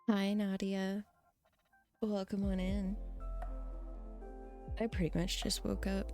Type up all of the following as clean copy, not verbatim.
Hi, Nadia. Welcome on in. I pretty much just woke up.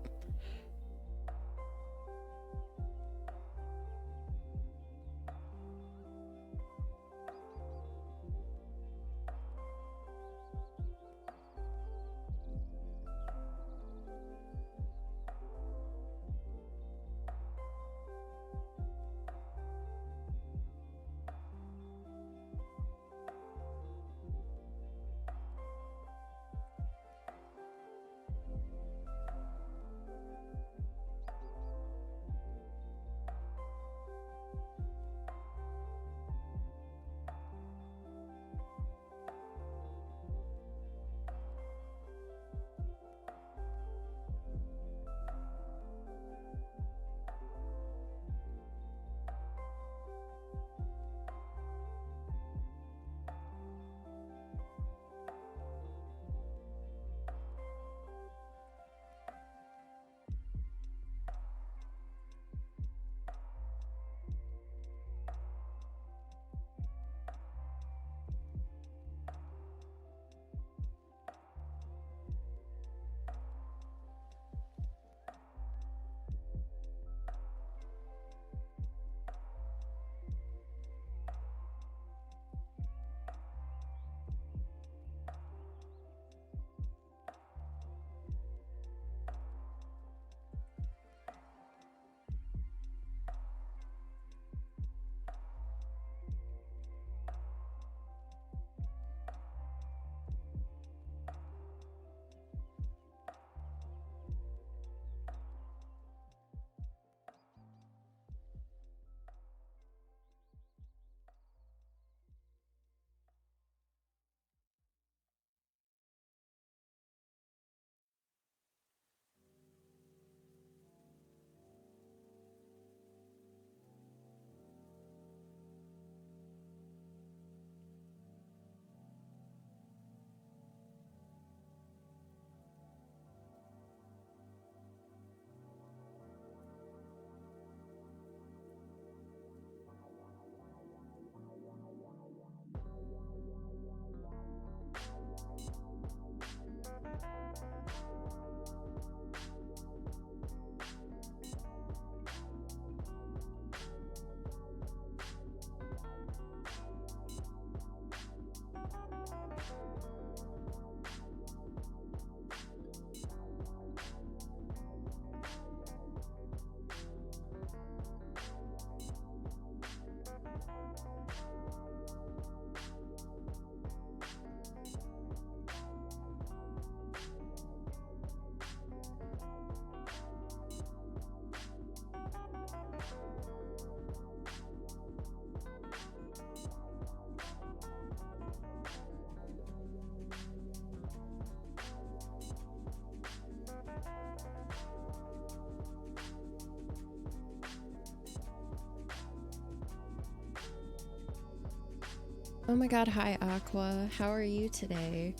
Oh my god, hi, Aqua. How are you today?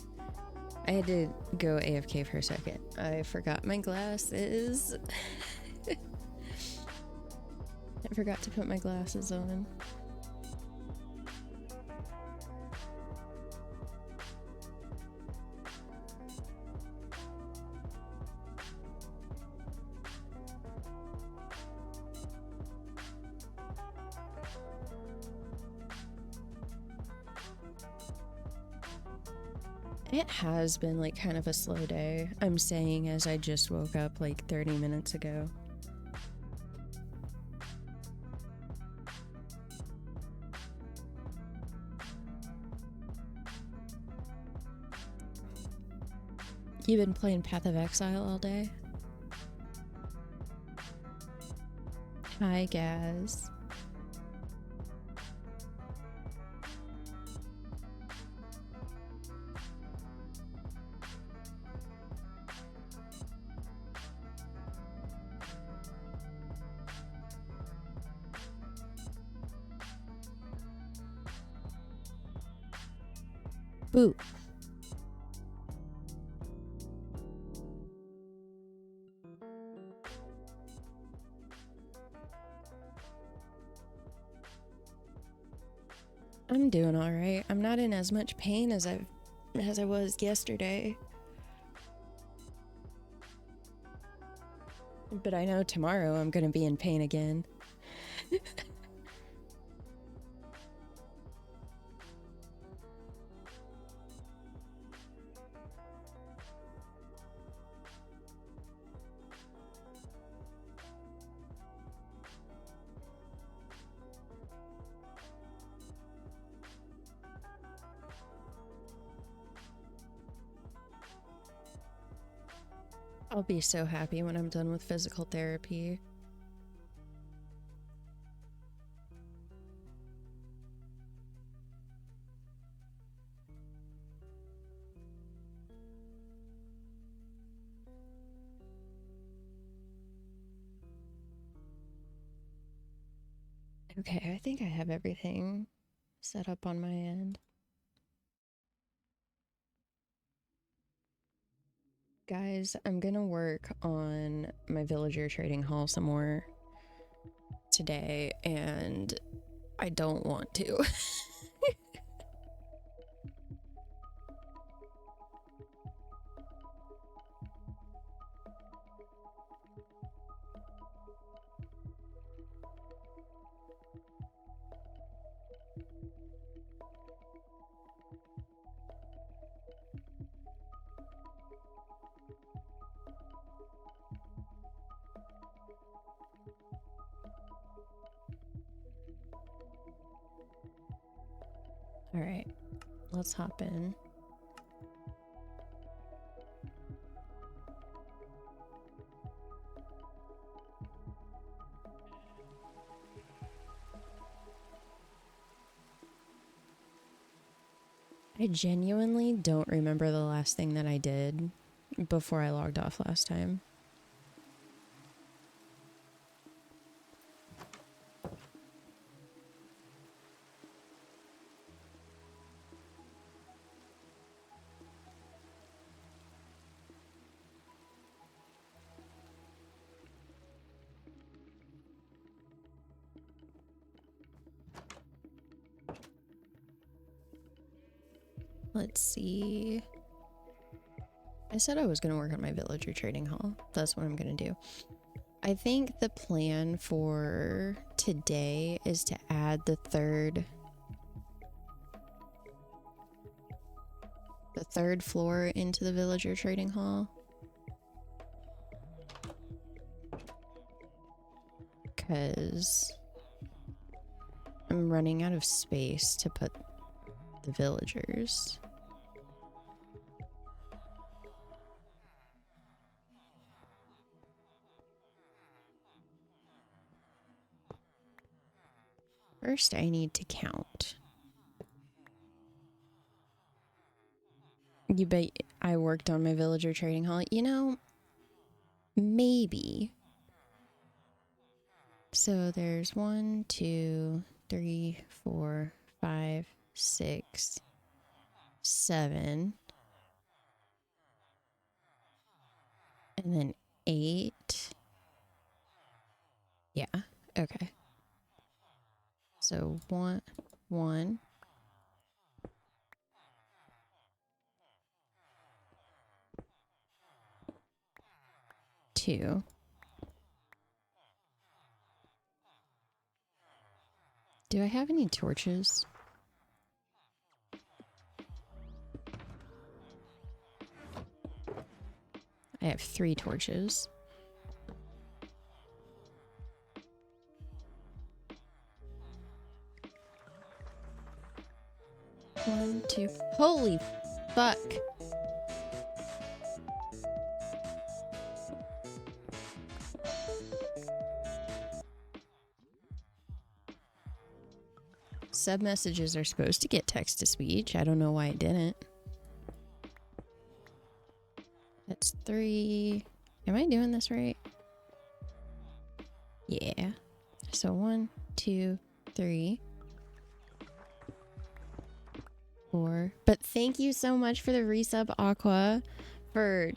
I had to go AFK for a second. I forgot my glasses. I forgot to put my glasses on. It has been like kind of a slow day. I'm saying as I just woke up like 30 minutes ago. You been playing Path of Exile all day? Hi, Gaz. Boo. I'm doing all right. I'm not in as much pain as I was yesterday. But I know tomorrow I'm gonna be in pain again. I'll be so happy when I'm done with physical therapy. Okay, I think I have everything set up on my end. Guys, I'm gonna work on my villager trading hall some more today, and I don't want to. All right, let's hop in. I genuinely don't remember the last thing that I did before I logged off last time. Let's see. I said I was going to work on my villager trading hall. That's what I'm going to do. I think the plan for today is to add the third floor into the villager trading hall. Because I'm running out of space to put the villagers. First, I need to count. You bet I worked on my villager trading hall. You know, maybe. So there's 1, 2, 3, 4, 5, 6, 7. And then 8. Yeah, okay. So 1, 2. Do I have any torches? I have 3 torches. 1, 2. Holy fuck. Sub messages are supposed to get text to speech. I don't know why it didn't. That's 3. Am I doing this right? Yeah. So 1, 2, 3, 4. But thank you so much for the resub, Aqua, for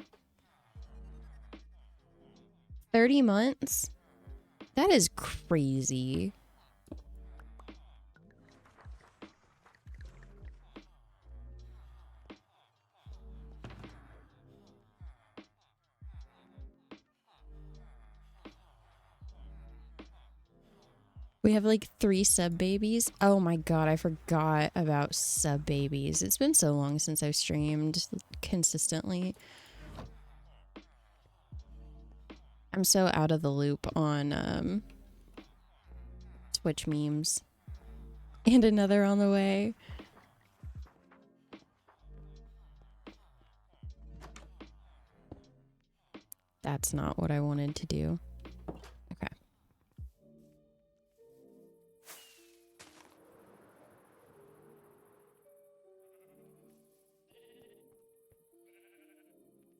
30 months. That is crazy. We have like 3 sub babies. Oh my god, I forgot about sub babies. It's been so long since I've streamed consistently. I'm so out of the loop on Twitch memes. And another on the way. That's not what I wanted to do. Okay.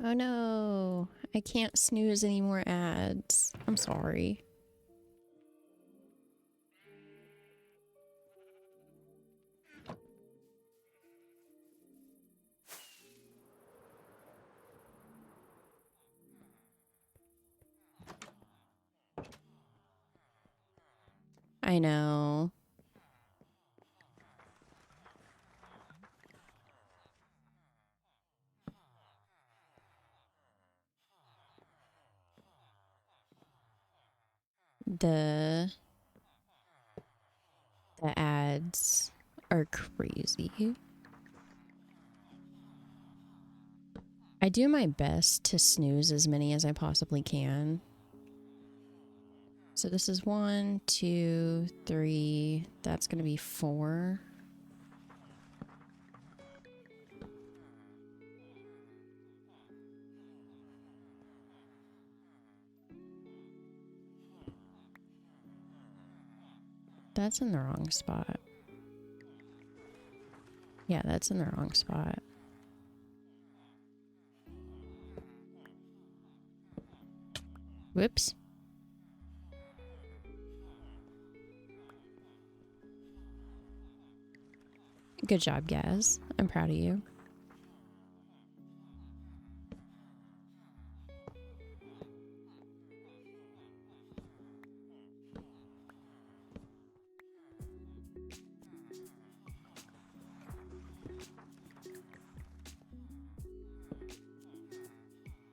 Oh no, I can't snooze any more ads. I'm sorry. I know. The ads are crazy. I do my best to snooze as many as I possibly can. So this is 1, 2, 3. That's gonna be 4. That's in the wrong spot. Yeah, that's in the wrong spot. Whoops. Good job, Gaz. I'm proud of you.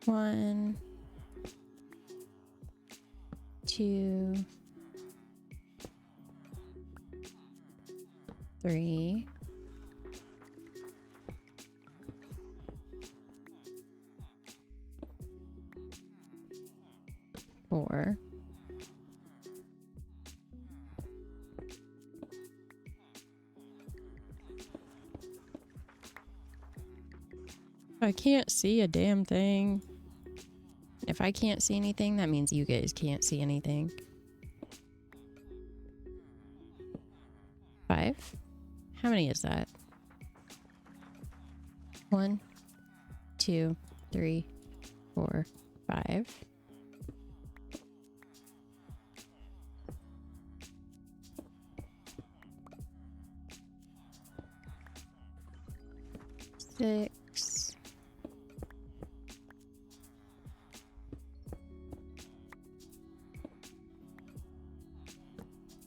One, 2, 3. 4. I can't see a damn thing. If I can't see anything, that means you guys can't see anything. 5? How many is that? 1, 2, 3, 4, 5. Six.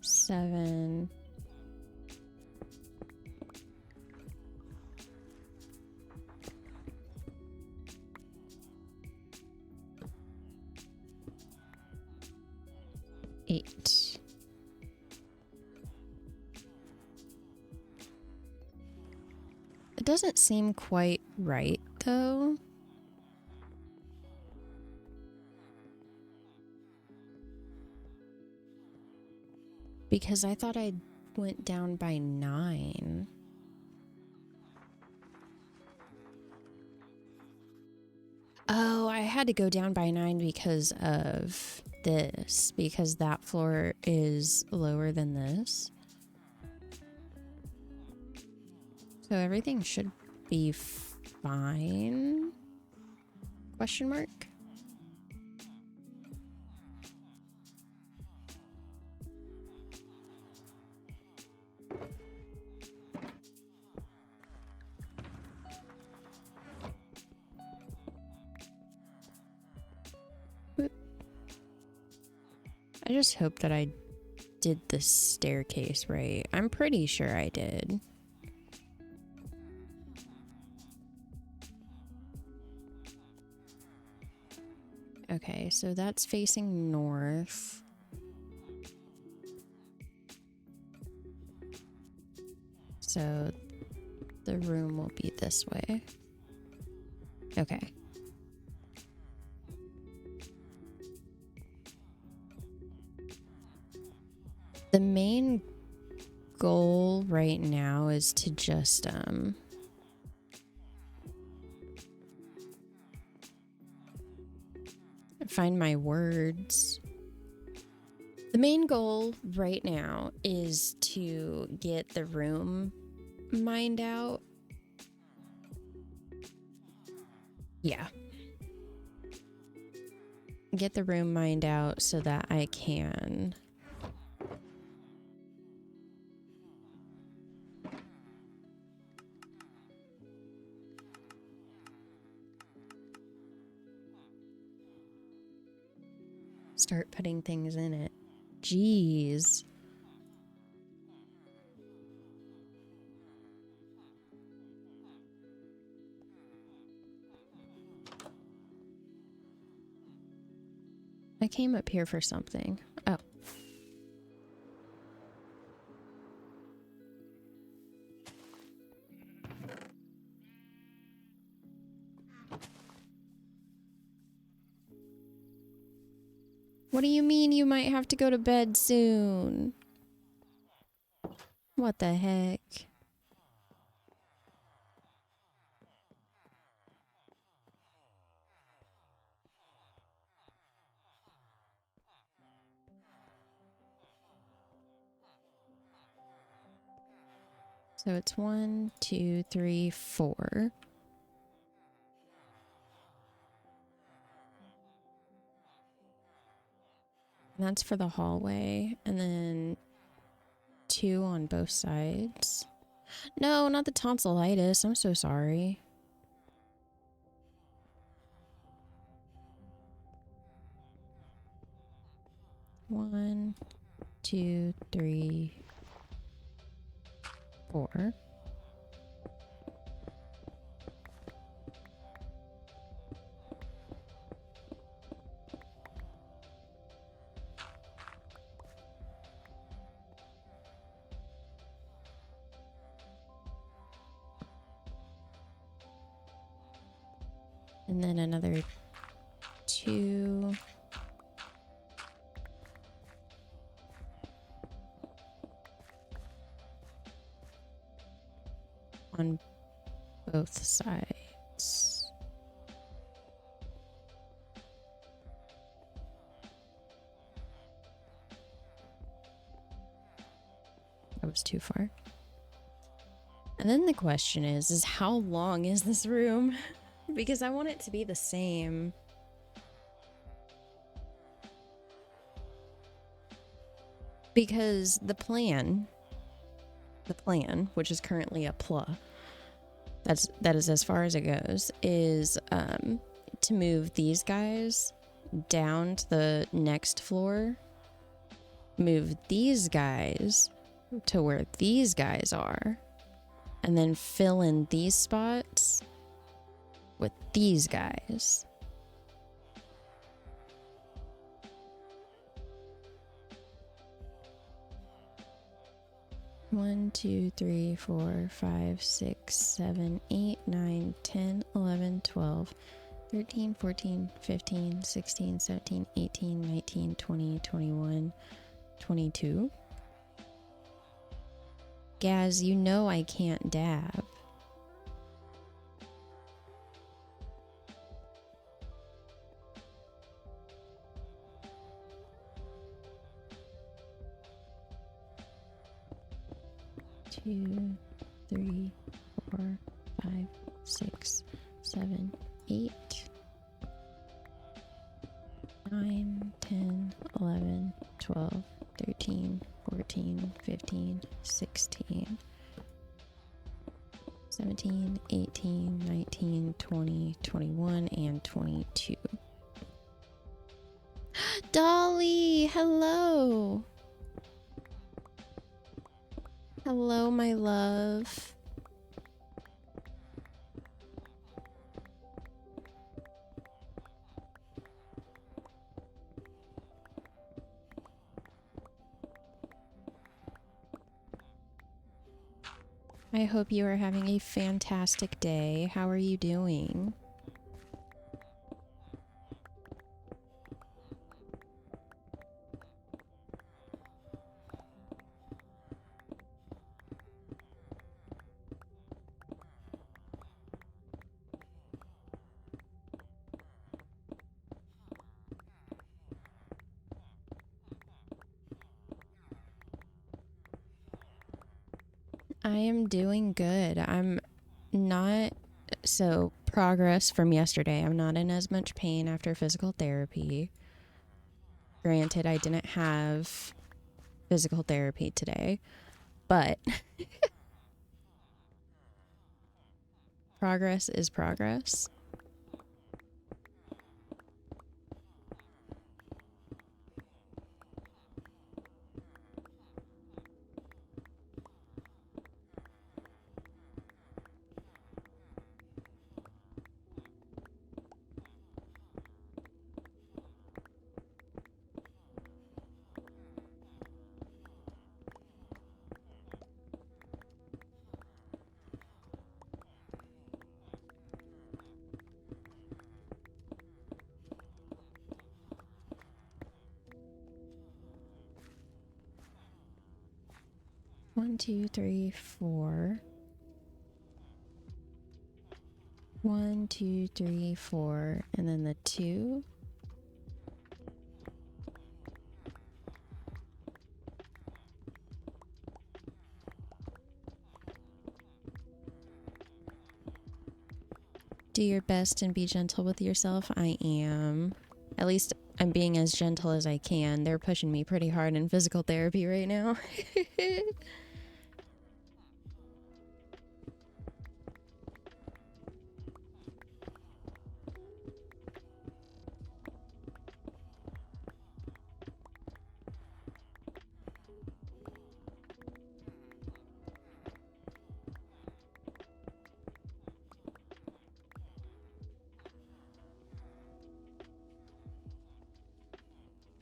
7. 8. It doesn't seem quite right, though. Because I thought I went down by 9. Oh, I had to go down by 9 because of this. Because that floor is lower than this. So everything should be fine? Question mark? I just hope that I did the staircase right. I'm pretty sure I did. Okay, so that's facing north. So the room will be this way. Okay. The main goal right now is to just find my words. The main goal right now is to get the room mined out. Yeah. Get the room mined out so that I can start putting things in it. Jeez. I came up here for something. Oh. What do you mean you might have to go to bed soon? What the heck? So it's 1, 2, 3, 4. And that's for the hallway. And then 2 on both sides. No, not the tonsillitis. I'm so sorry. One, 2, 3, 4. And then another 2. On both sides. That was too far. And then the question is how long is this room? Because I want it to be the same. Because the plan, which is currently a PLA, that is as far as it goes, is to move these guys down to the next floor, move these guys to where these guys are, and then fill in these spots with these guys. One, 2, 3, 4, 5, 6, 7, 8, 9, 10, 11, 12, 13, 14, 15, 16, 17, 18, 19, 20, 21, 22. Gaz, you know I can't dab. Two, 3, 4, 5, 6, 7, 8, 9, 10, 11, 12, 13, 14, 15, 16, 17, 18, 19, 20, 21, and 22. Dolly, hello. Hello, my love. I hope you are having a fantastic day. How are you doing? I am doing good. I'm not, so progress from yesterday. I'm not in as much pain after physical therapy. Granted, I didn't have physical therapy today, but progress is progress. One, two, three, four. 1, 2, 3, 4, and then the 2. Do your best and be gentle with yourself. I am. At least I'm being as gentle as I can. They're pushing me pretty hard in physical therapy right now.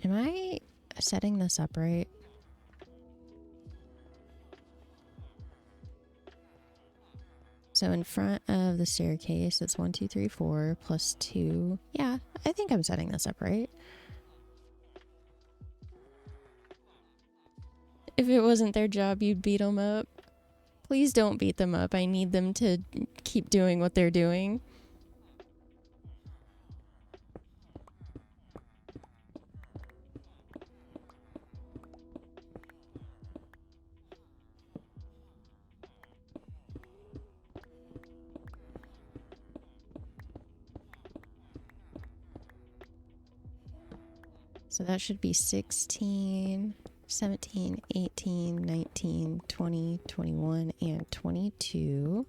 Am I setting this up right? So in front of the staircase, it's 1, 2, 3, 4 plus 2. Yeah, I think I'm setting this up right. If it wasn't their job, you'd beat them up. Please don't beat them up. I need them to keep doing what they're doing. So that should be 16, 17, 18, 19, 20, 21, and 22.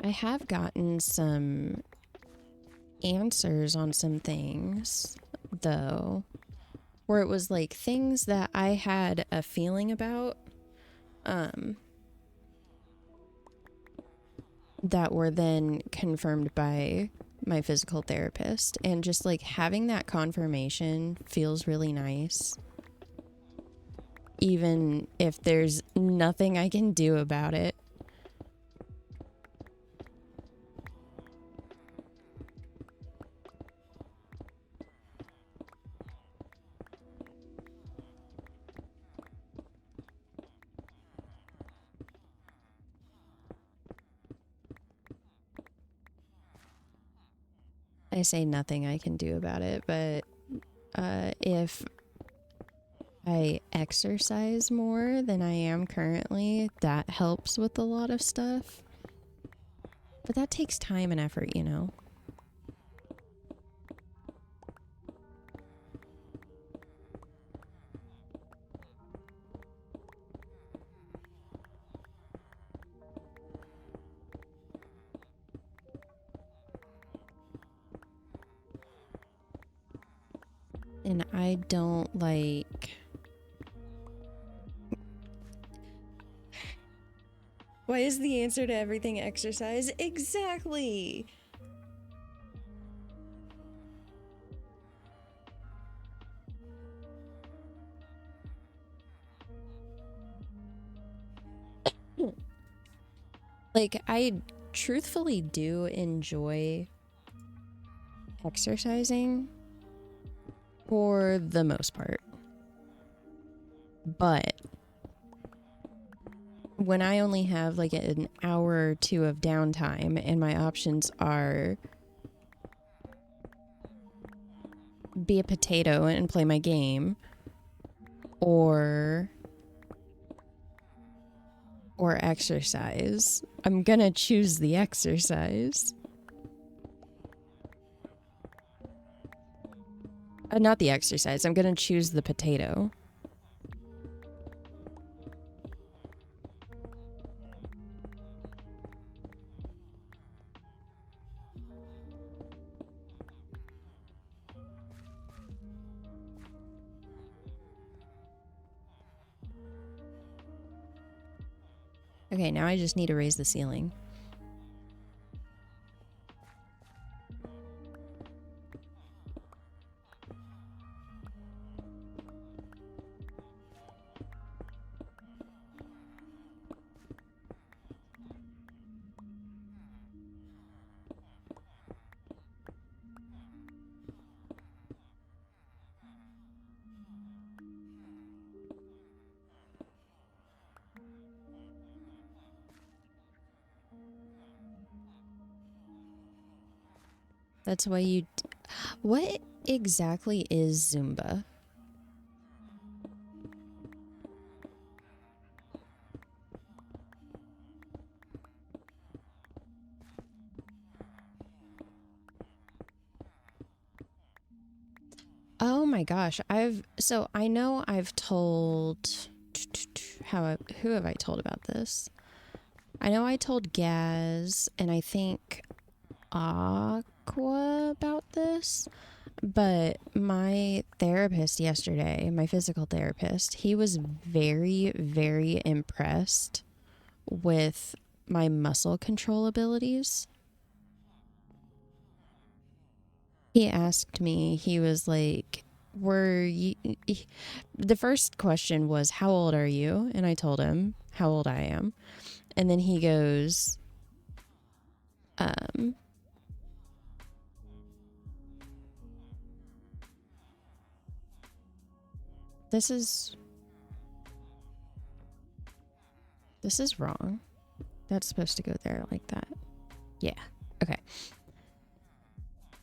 I have gotten some answers on some things, though, where it was like things that I had a feeling about, that were then confirmed by my physical therapist. And just like having that confirmation feels really nice, even if there's nothing I can do about it. I say nothing I can do about it, but if I exercise more than I am currently, that helps with a lot of stuff. But that takes time and effort, you know? And I don't like... Why is the answer to everything exercise? Exactly. Like, I truthfully do enjoy exercising for the most part. But when I only have like an hour or two of downtime and my options are be a potato and play my game or exercise, I'm gonna choose the exercise. Not the exercise, I'm gonna choose the potato. Okay, now I just need to raise the ceiling. That's why you... What exactly is Zumba? Oh my gosh, I know I've told... Who have I told about this? I know I told Gaz and I think Aqua about this, but my therapist yesterday, my physical therapist, he was very, very impressed with my muscle control abilities. He asked me, he was like, the first question was, how old are you? And I told him how old I am. And then he goes, this is wrong. That's supposed to go there like that. Yeah. Okay.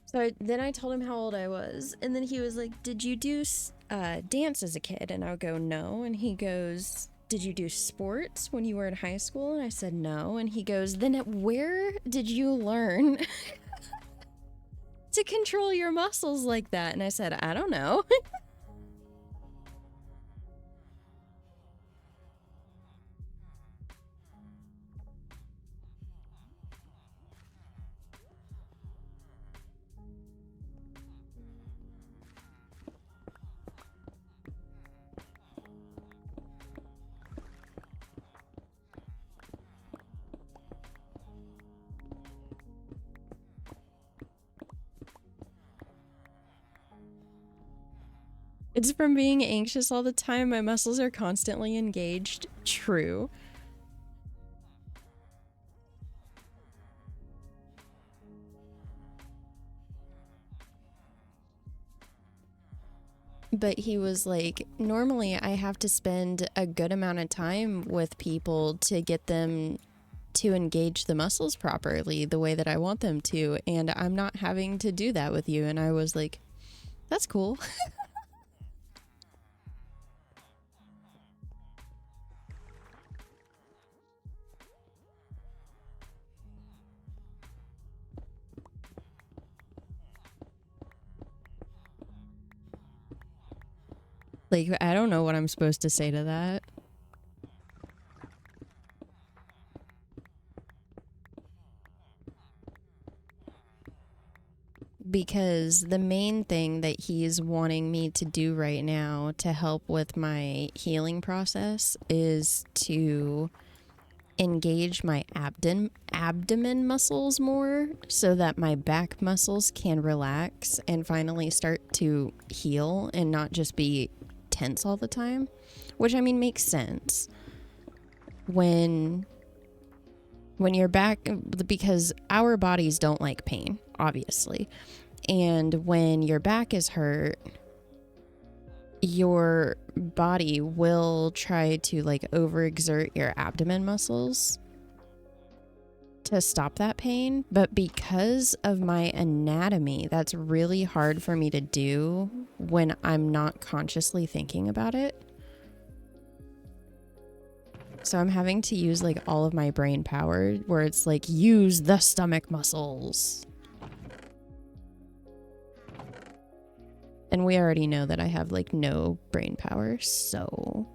So then I told him how old I was. And then he was like, did you do dance as a kid? And I would go, no. And he goes, did you do sports when you were in high school? And I said, no. And he goes, then where did you learn to control your muscles like that? And I said, I don't know. It's from being anxious all the time. My muscles are constantly engaged. True. But he was like, normally I have to spend a good amount of time with people to get them to engage the muscles properly the way that I want them to. And I'm not having to do that with you. And I was like, that's cool. Like, I don't know what I'm supposed to say to that. Because the main thing that he's wanting me to do right now to help with my healing process is to engage my abdomen muscles more so that my back muscles can relax and finally start to heal and not just be tense all the time, which I mean makes sense when you're back, because our bodies don't like pain, obviously, and when your back is hurt, your body will try to like overexert your abdomen muscles to stop that pain. But because of my anatomy, that's really hard for me to do when I'm not consciously thinking about it. So I'm having to use like all of my brain power where it's like, use the stomach muscles. And we already know that I have like no brain power, so.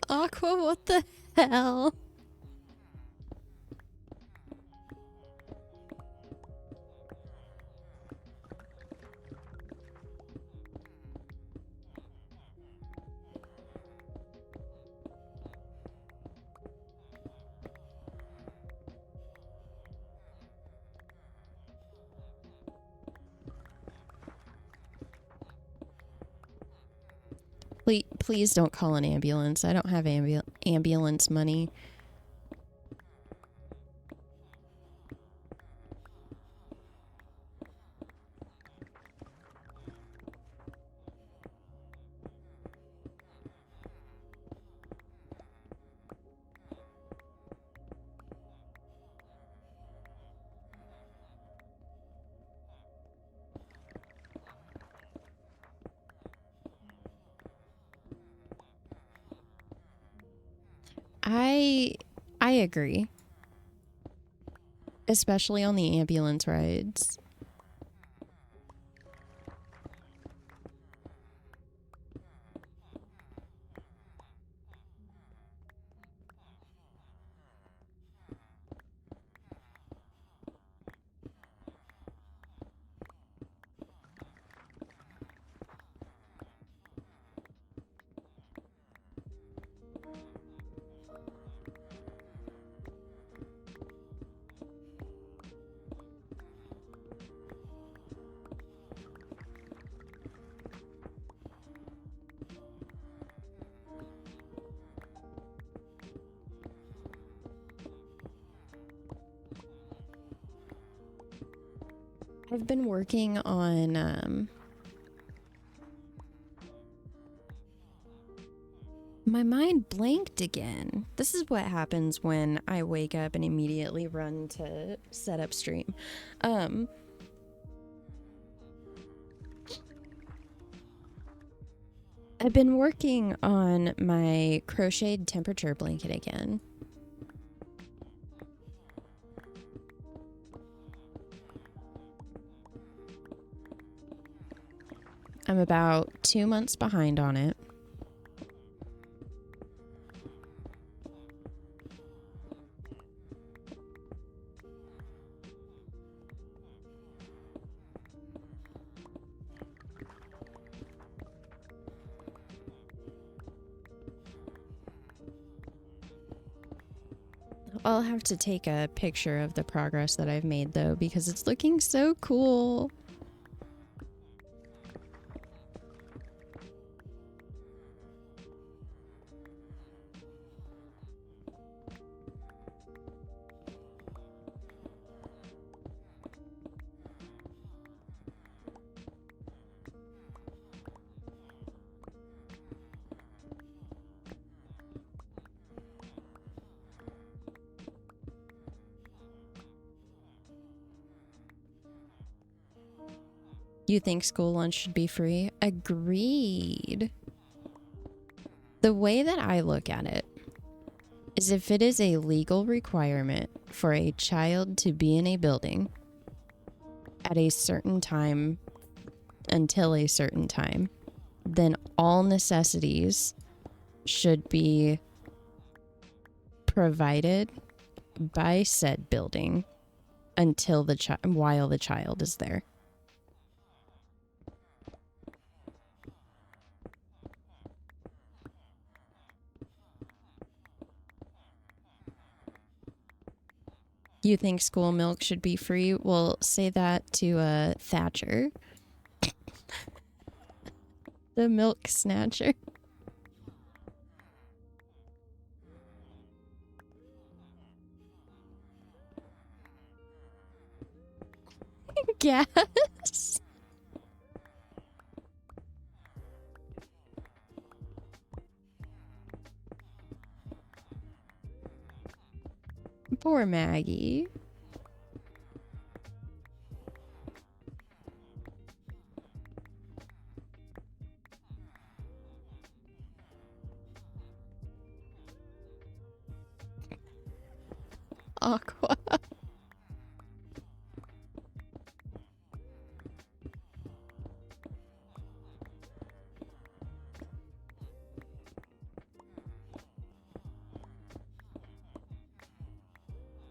Aqua, what the hell? Please don't call an ambulance. I don't have ambulance money. I agree. Especially on the ambulance rides. I've been working on my mind blanked again. This is what happens when I wake up and immediately run to set up stream. I've been working on my crocheted temperature blanket again. I'm about 2 months behind on it. I'll have to take a picture of the progress that I've made though, because it's looking so cool. You think school lunch should be free? Agreed. The way that I look at it is if it is a legal requirement for a child to be in a building at a certain time until a certain time, then all necessities should be provided by said building until while the child is there. You think school milk should be free? Well, say that to Thatcher. The milk snatcher. Gas. Poor Maggie. Aqua.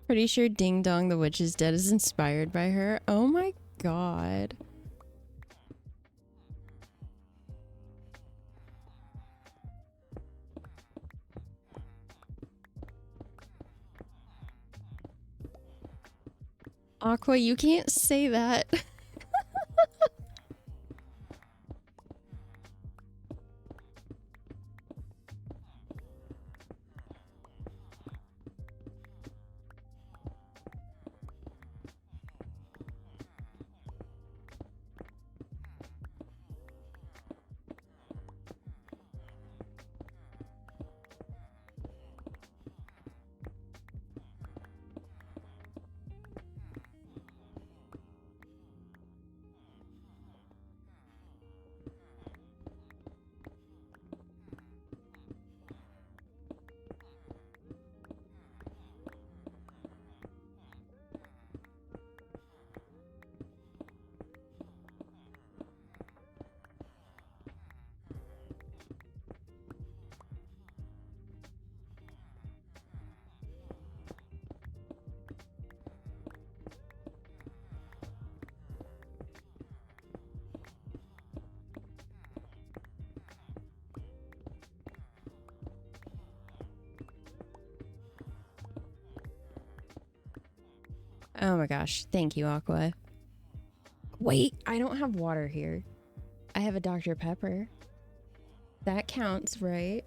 Pretty sure Ding Dong the Witch is Dead is inspired by her. Oh my god. Aqua, you can't say that. Oh my gosh. Thank you, Aqua. Wait, I don't have water here. I have a Dr. Pepper. That counts, right?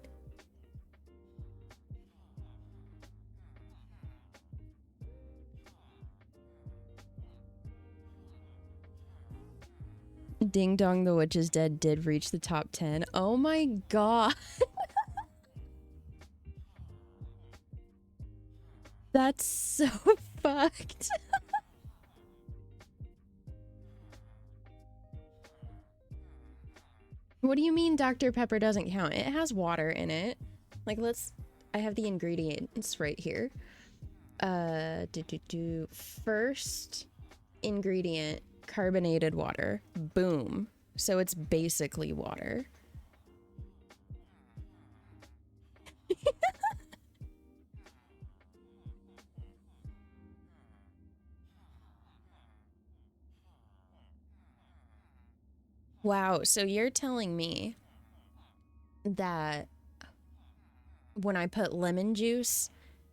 Ding Dong the Witch is Dead did reach the top 10. Oh my god. That's so fucked. What do you mean Dr. Pepper doesn't count? It has water in it. Like, I have the ingredients right here. First ingredient, carbonated water. Boom. So it's basically water. Wow, so you're telling me that when I put lemon juice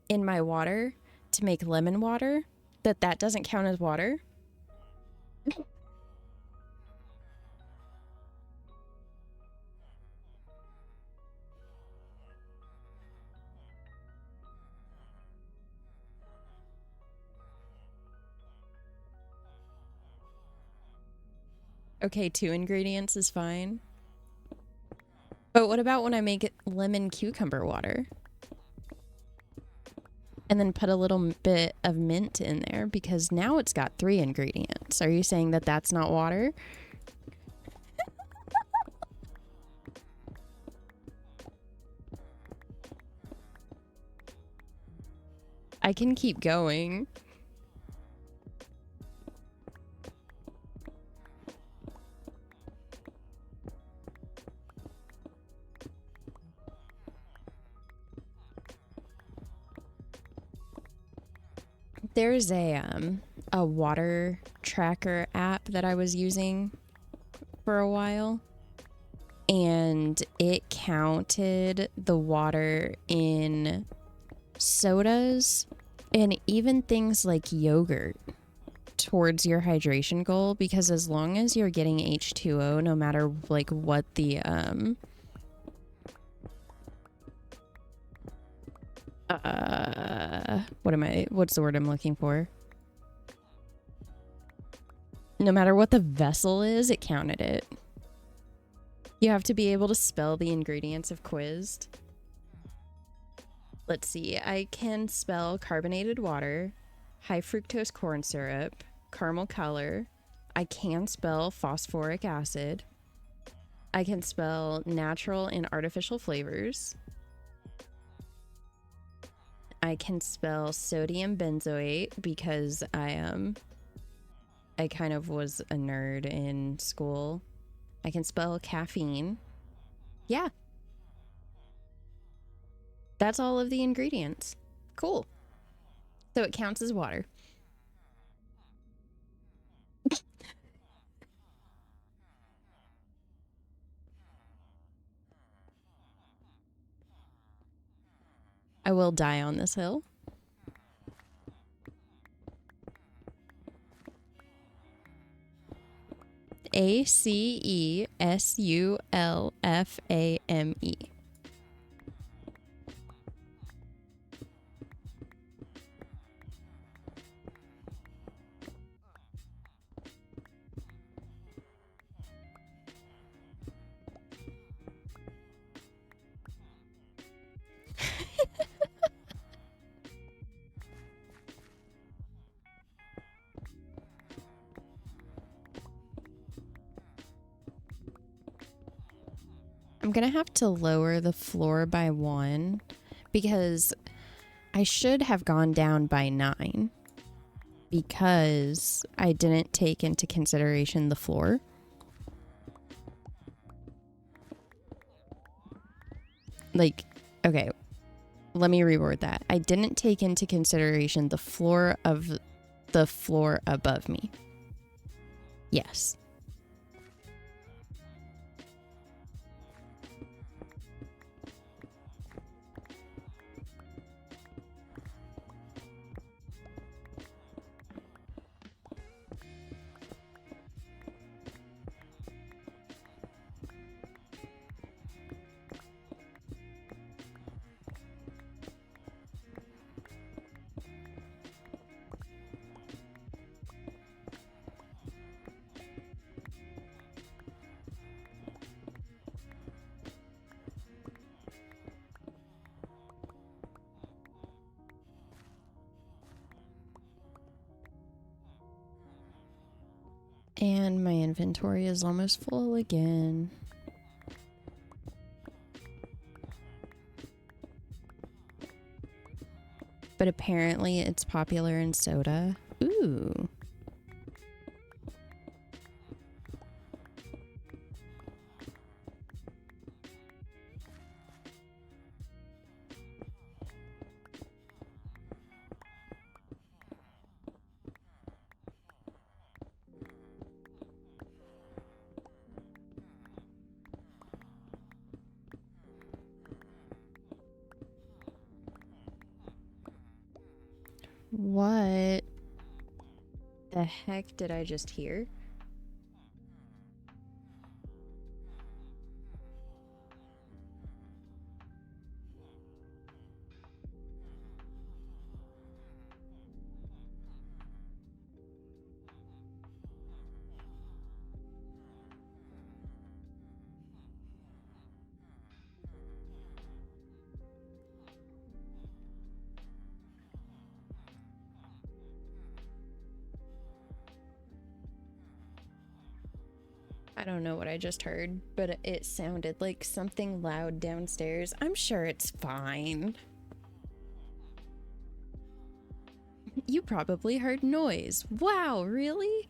in my water to make lemon water, that doesn't count as water? Okay, 2 ingredients is fine. But what about when I make it lemon cucumber water? And then put a little bit of mint in there because now it's got 3 ingredients. Are you saying that that's not water? I can keep going. There's a water tracker app that I was using for a while, and it counted the water in sodas and even things like yogurt towards your hydration goal, because as long as you're getting H2O, no matter like what the what's the word I'm looking for? No matter what the vessel is, it counted it. You have to be able to spell the ingredients of Quizzed. Let's see. I can spell carbonated water, high fructose corn syrup, caramel color. I can spell phosphoric acid. I can spell natural and artificial flavors. I can spell sodium benzoate because I kind of was a nerd in school. I can spell caffeine. Yeah. That's all of the ingredients. Cool. So it counts as water. I will die on this hill. ACESULFAME. I'm gonna have to lower the floor by 1 because I should have gone down by 9 because I didn't take into consideration the floor. Like, okay, let me reword that. I didn't take into consideration the floor of the floor above me. Yes. And my inventory is almost full again. But apparently it's popular in soda. Ooh. What the heck did I just hear? I don't know what I just heard, but it sounded like something loud downstairs. I'm sure it's fine. You probably heard noise. Wow, really?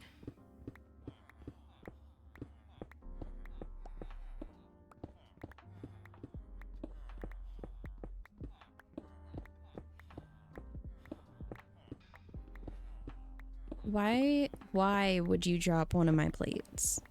Why would you drop one of my plates?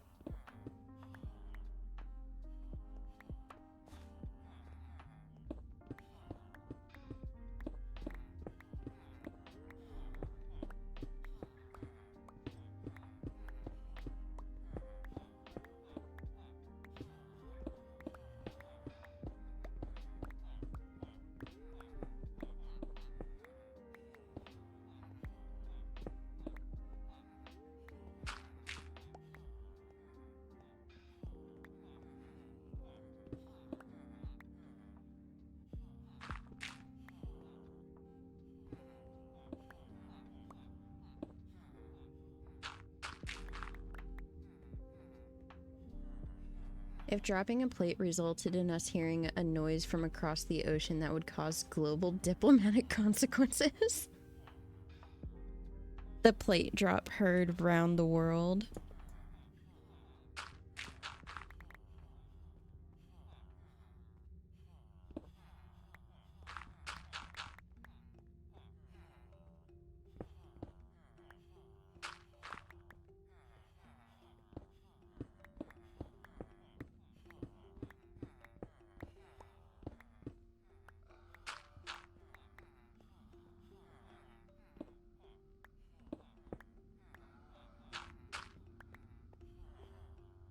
If dropping a plate resulted in us hearing a noise from across the ocean that would cause global diplomatic consequences. The plate drop heard round the world.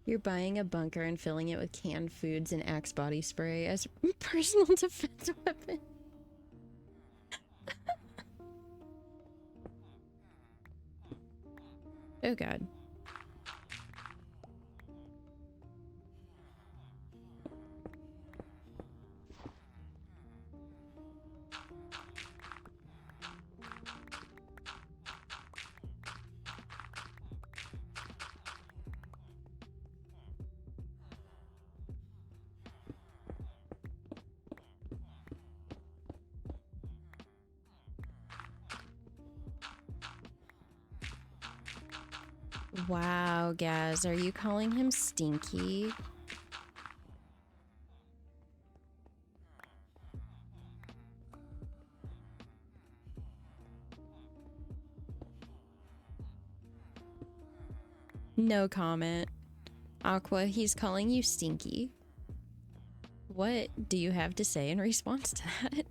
You're buying a bunker and filling it with canned foods and Axe body spray as personal defense weapon. Oh god. Wow, Gaz, are you calling him stinky? No comment. Aqua, he's calling you stinky. What do you have to say in response to that?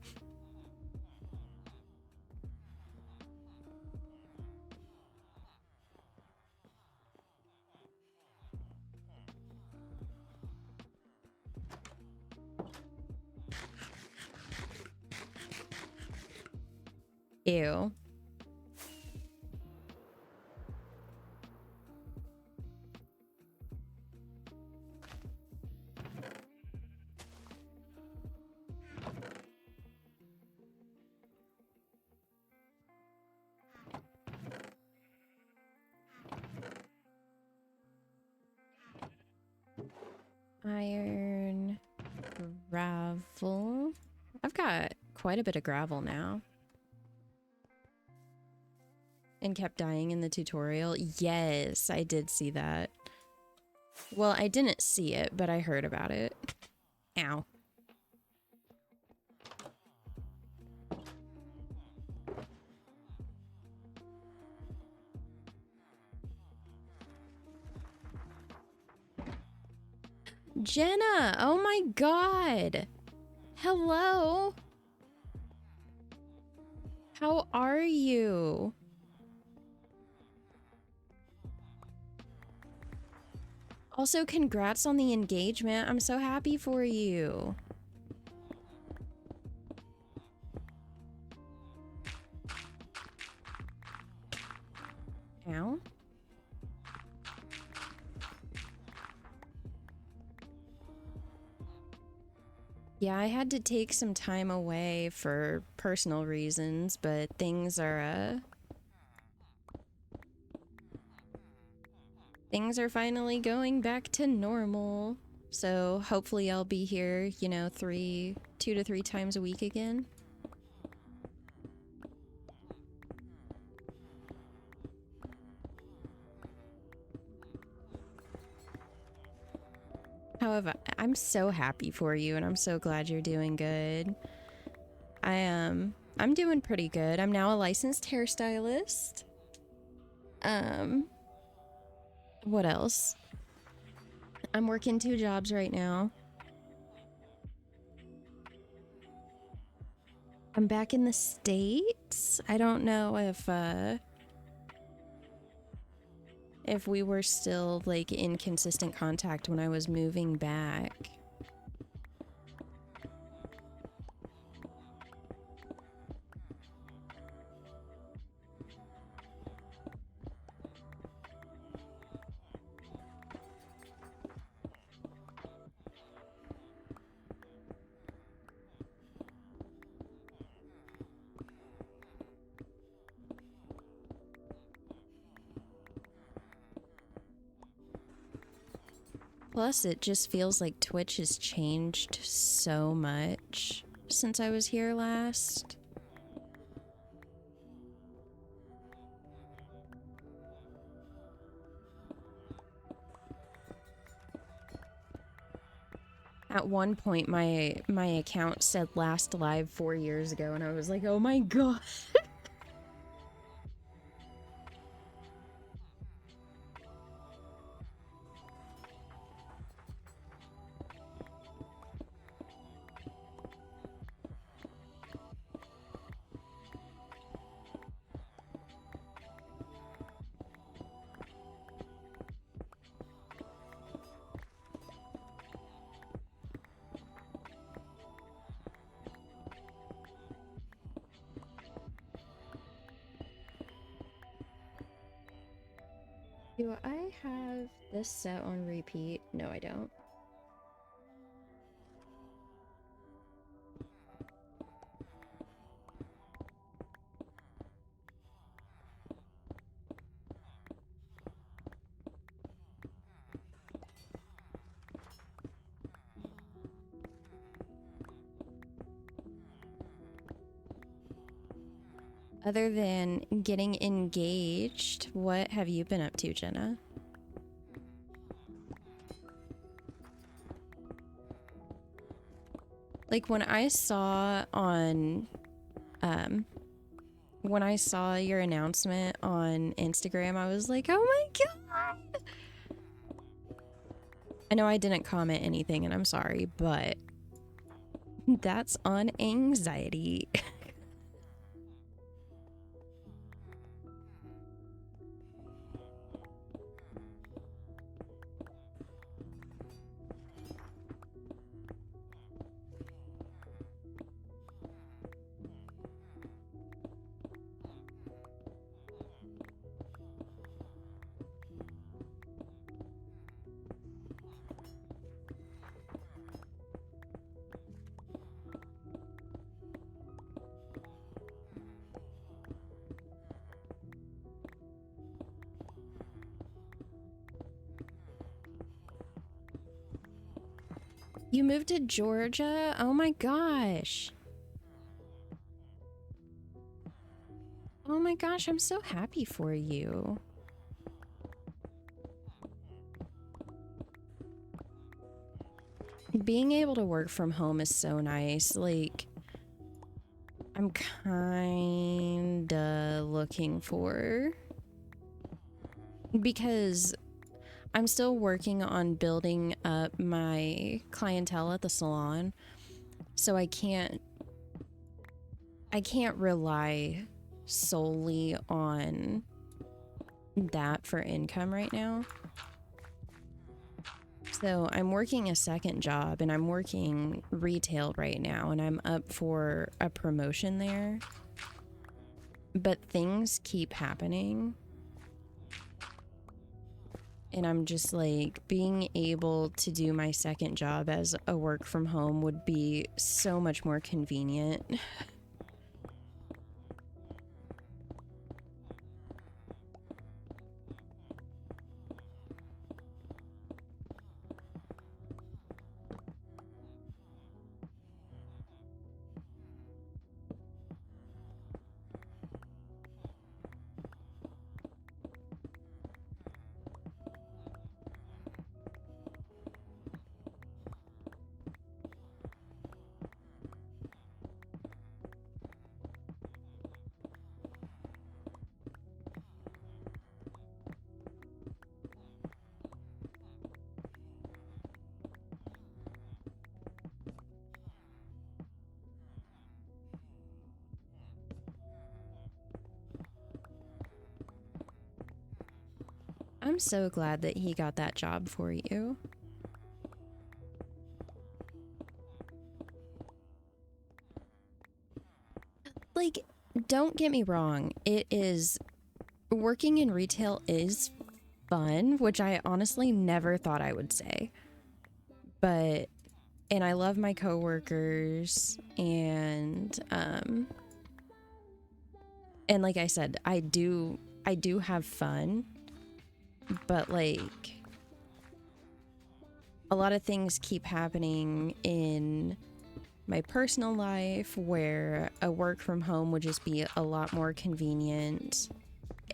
Ew. Iron. Gravel. I've got quite a bit of gravel now. And kept dying in the tutorial. Yes, I did see that. Well, I didn't see it, but I heard about it. Ow. Jenna! Oh my god! Hello! How are you? Also, congrats on the engagement. I'm so happy for you. Ow. Yeah, I had to take some time away for personal reasons, but things are finally going back to normal. So hopefully I'll be here, you know, 2 to 3 times a week again. I'm so happy for you, and I'm so glad you're doing good. I'm doing pretty good. I'm now a licensed hairstylist. What else? I'm working 2 jobs right now. I'm back in the States. I don't know if we were still like in consistent contact when I was moving back. Plus, it just feels like Twitch has changed so much since I was here last. At one point, my account said last live 4 years ago, and I was like, oh my god. Do I have this set on repeat? No, I don't. Other than getting engaged, what have you been up to, Jenna? Like when I saw your announcement on Instagram, I was like, oh my god! I know I didn't comment anything and I'm sorry, but that's on anxiety. You moved to Georgia? Oh my gosh. Oh my gosh, I'm so happy for you. Being able to work from home is so nice. Like, I'm kinda looking for... Because I'm still working on building up my clientele at the salon, so I can't rely solely on that for income right now. So I'm working a second job and I'm working retail right now and I'm up for a promotion there. But things keep happening. And I'm just like, being able to do my second job as a work from home would be so much more convenient. I'm so glad that he got that job for you. Like, don't get me wrong. Working in retail is fun, which I honestly never thought I would say. And I love my coworkers, and like I said, I do have fun, but like a lot of things keep happening in my personal life where a work from home would just be a lot more convenient.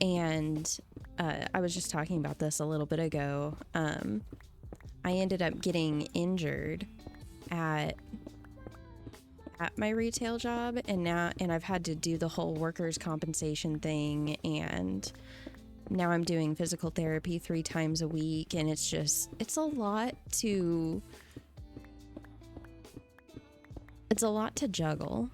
And I was just talking about this a little bit ago. I ended up getting injured at my retail job, and I've had to do the whole workers' compensation thing, and now I'm doing physical therapy 3 times a week, and it's a lot to juggle,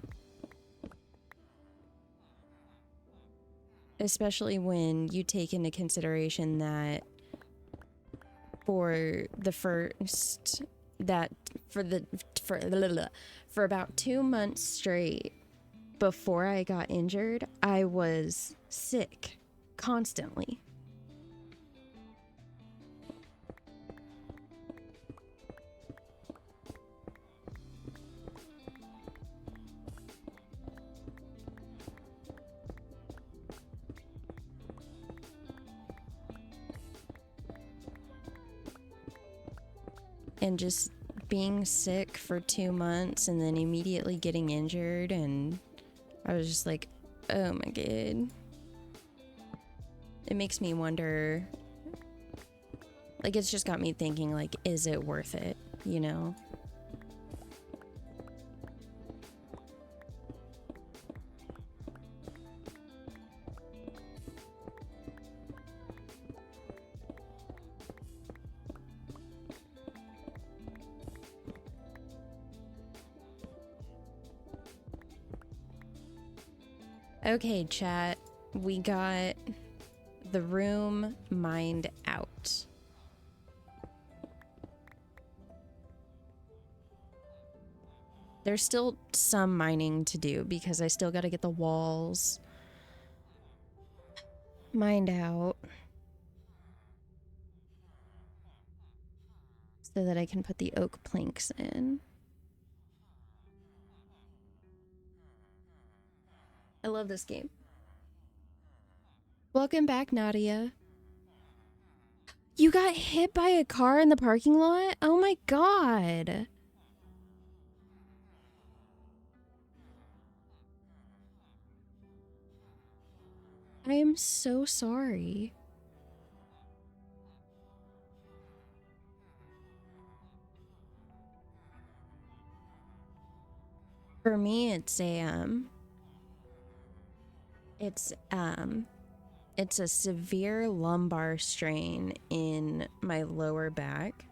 especially when you take into consideration that for about 2 months straight before I got injured, I was sick constantly. And just being sick for 2 months and then immediately getting injured, and I was just like, oh my god. It makes me wonder, like, it's just got me thinking, like, is it worth it, you know? Okay, chat, we got the room mined out. There's still some mining to do because I still got to get the walls mined out so that I can put the oak planks in. I love this game. Welcome back, Nadia. You got hit by a car in the parking lot? Oh my god. I am so sorry. For me, it's a severe lumbar strain in my lower back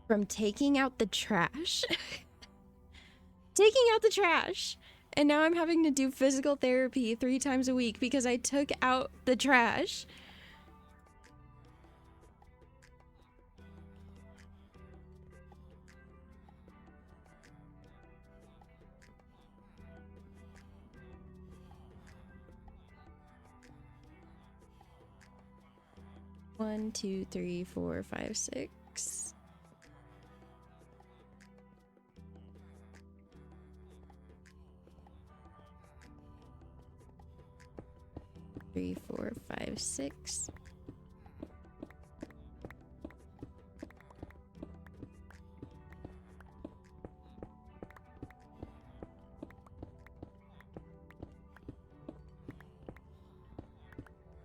from taking out the trash. Taking out the trash. And now I'm having to do physical therapy 3 times a week because I took out the trash. One, two, three, four, five, six. Three, four, five, six.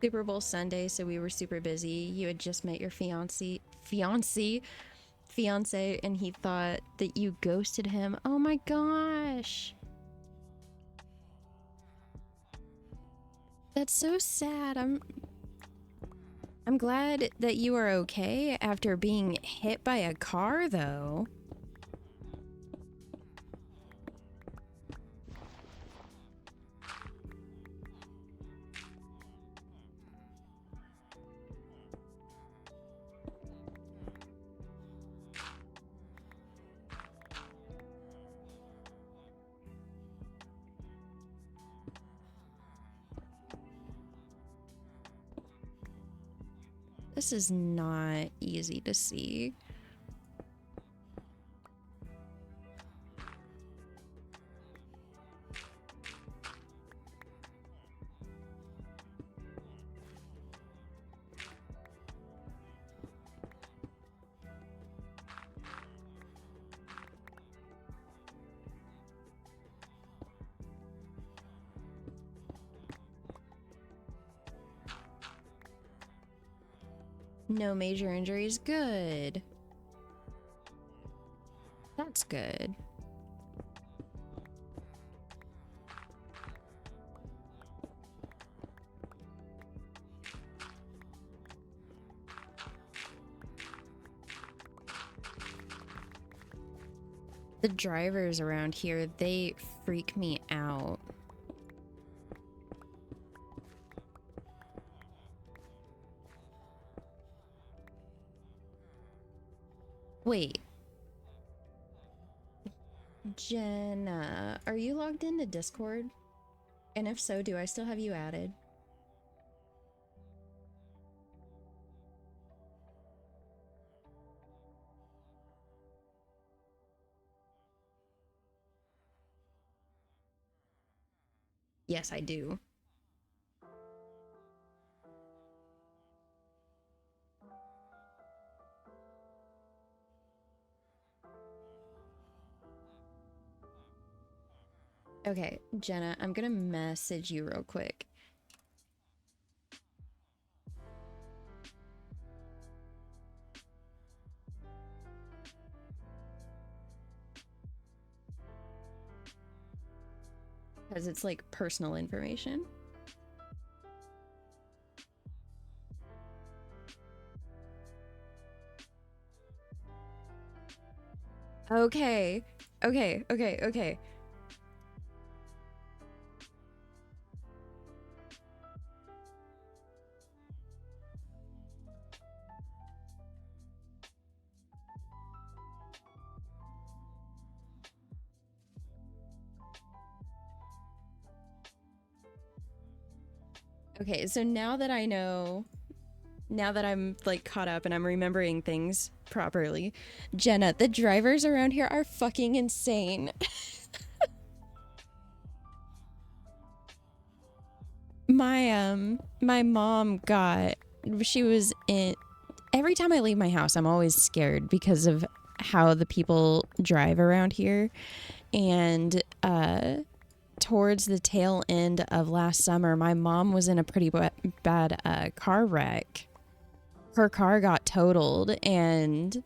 Super Bowl Sunday, so we were super busy. You had just met your fiance, and he thought that you ghosted him. Oh my gosh. That's so sad. I'm glad that you are okay after being hit by a car, though. this is not easy to see. No major injuries. Good. That's good. The drivers around here, they freak me out. Wait. Jenna, are you logged into Discord? And if so, do I still have you added? Yes, I do. Okay, Jenna, I'm gonna message you real quick. Because it's like personal information. Okay. Okay. Okay, so now that I know, now that I'm like caught up and I'm remembering things properly, Jenna, the drivers around here are fucking insane. My mom got, she was in, every time I leave my house, I'm always scared because of how the people drive around here. And towards the tail end of last summer, my mom was in a pretty bad car wreck. Her car got totaled, and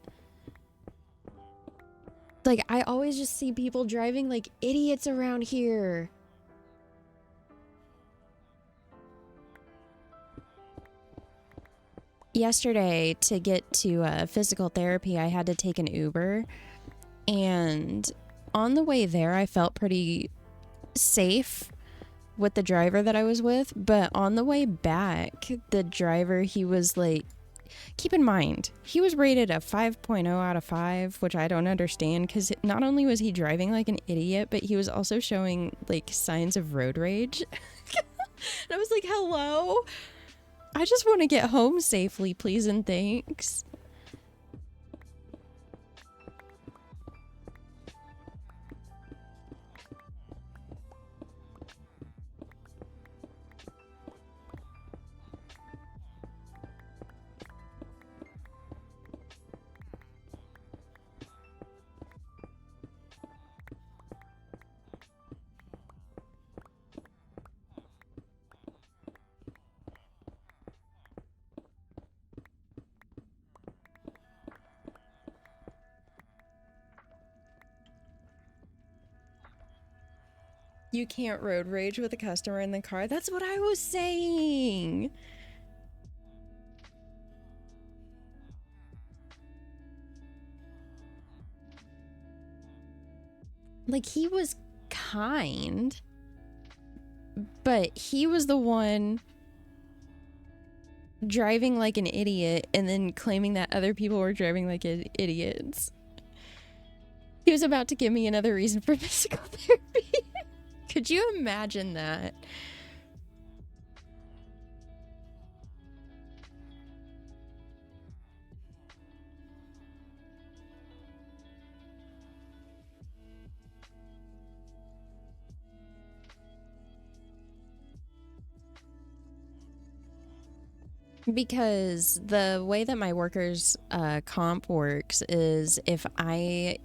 like I always just see people driving like idiots around here. Yesterday, to get to physical therapy, I had to take an Uber, and on the way there, I felt pretty safe with the driver that I was with, but on the way back, the driver, he was like, keep in mind, he was rated a 5.0 out of 5, which I don't understand, because not only was he driving like an idiot, but he was also showing like signs of road rage. And I was like, hello? I just want to get home safely, please and thanks. You can't road rage with a customer in the car. That's what I was saying. Like, he was kind, but he was the one driving like an idiot and then claiming that other people were driving like idiots. He was about to give me another reason for physical therapy. Could you imagine that? Because the way that my workers comp works is if I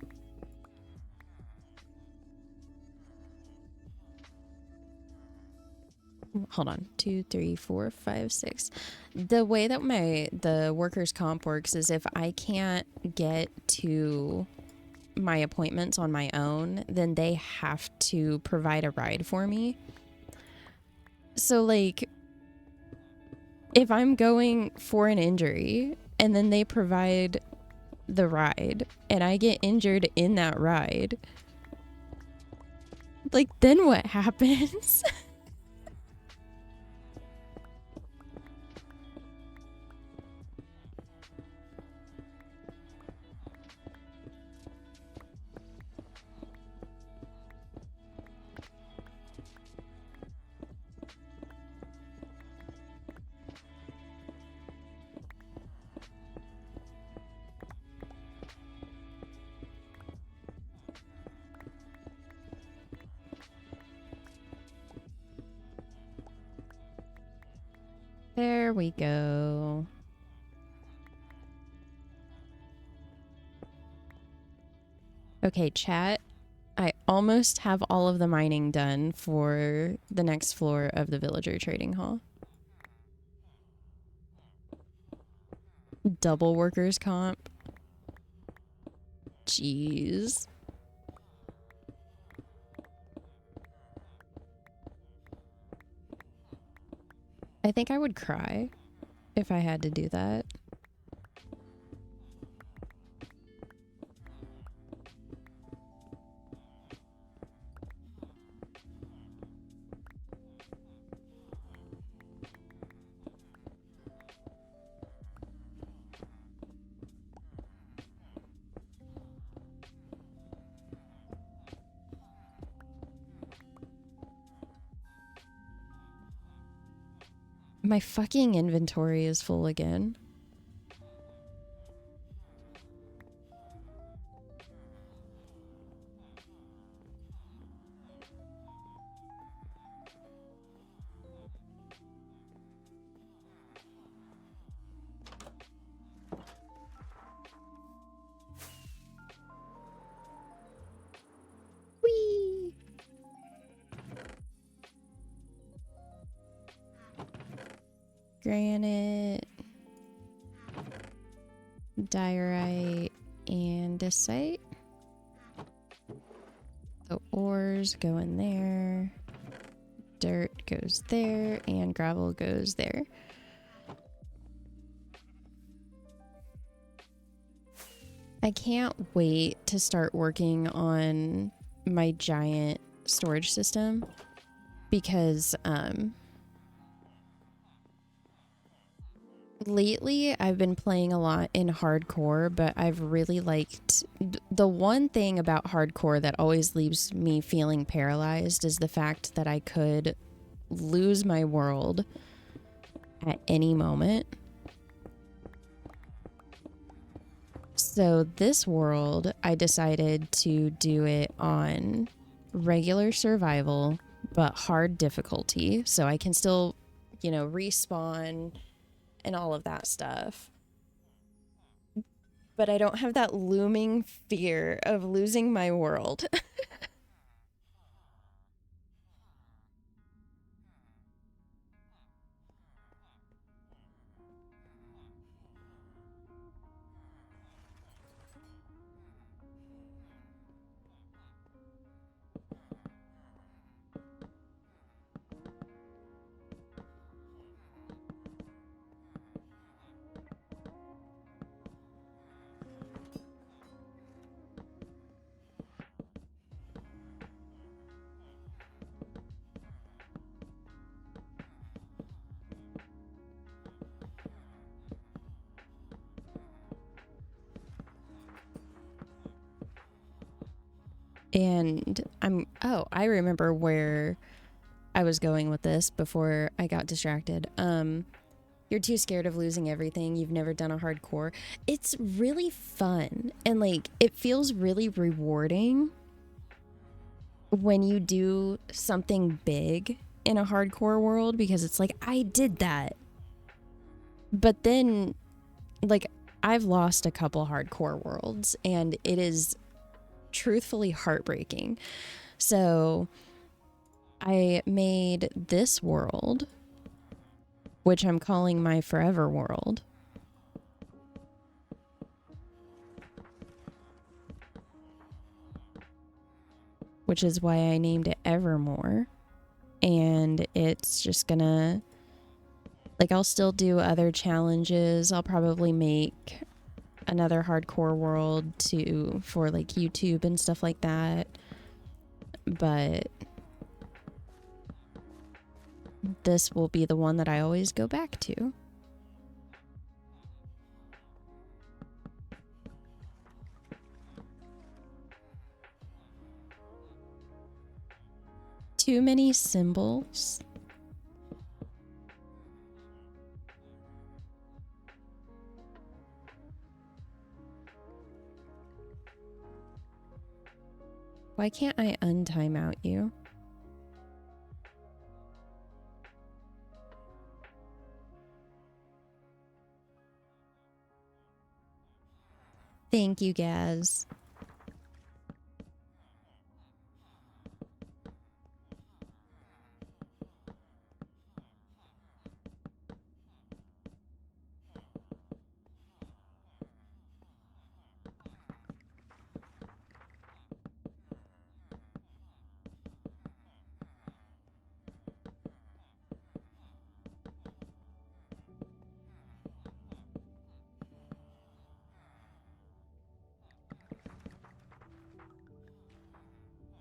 hold on, 2 3 4 5 6, the way that the workers comp works is if I can't get to my appointments on my own, then they have to provide a ride for me. So like if I'm going for an injury and then they provide the ride and I get injured in that ride, like then what happens? There we go. Okay, chat. I almost have all of the mining done for the next floor of the villager trading hall. Double workers comp. Jeez. I think I would cry if I had to do that. My fucking inventory is full again. Whee! Granite, diorite, andesite. The ores go in there. Dirt goes there, and gravel goes there. I can't wait to start working on my giant storage system because lately I've been playing a lot in hardcore, but I've really liked the one thing about hardcore that always leaves me feeling paralyzed is the fact that I could lose my world at any moment. So this world, I decided to do it on regular survival, but hard difficulty. So I can still, you know, respawn and all of that stuff. But I don't have that looming fear of losing my world. And I remember where I was going with this before I got distracted. You're too scared of losing everything. You've never done a hardcore. It's really fun. And like, it feels really rewarding when you do something big in a hardcore world because it's like, I did that. But then, like, I've lost a couple hardcore worlds, and it is truthfully heartbreaking. So I made this world, which I'm calling my forever world. Which is why I named it Evermore. And it's just gonna, like, I'll still do other challenges. I'll probably make another hardcore world for like YouTube and stuff like that. But this will be the one that I always go back to. Too many symbols. Why can't I untime out you? Thank you, Gaz.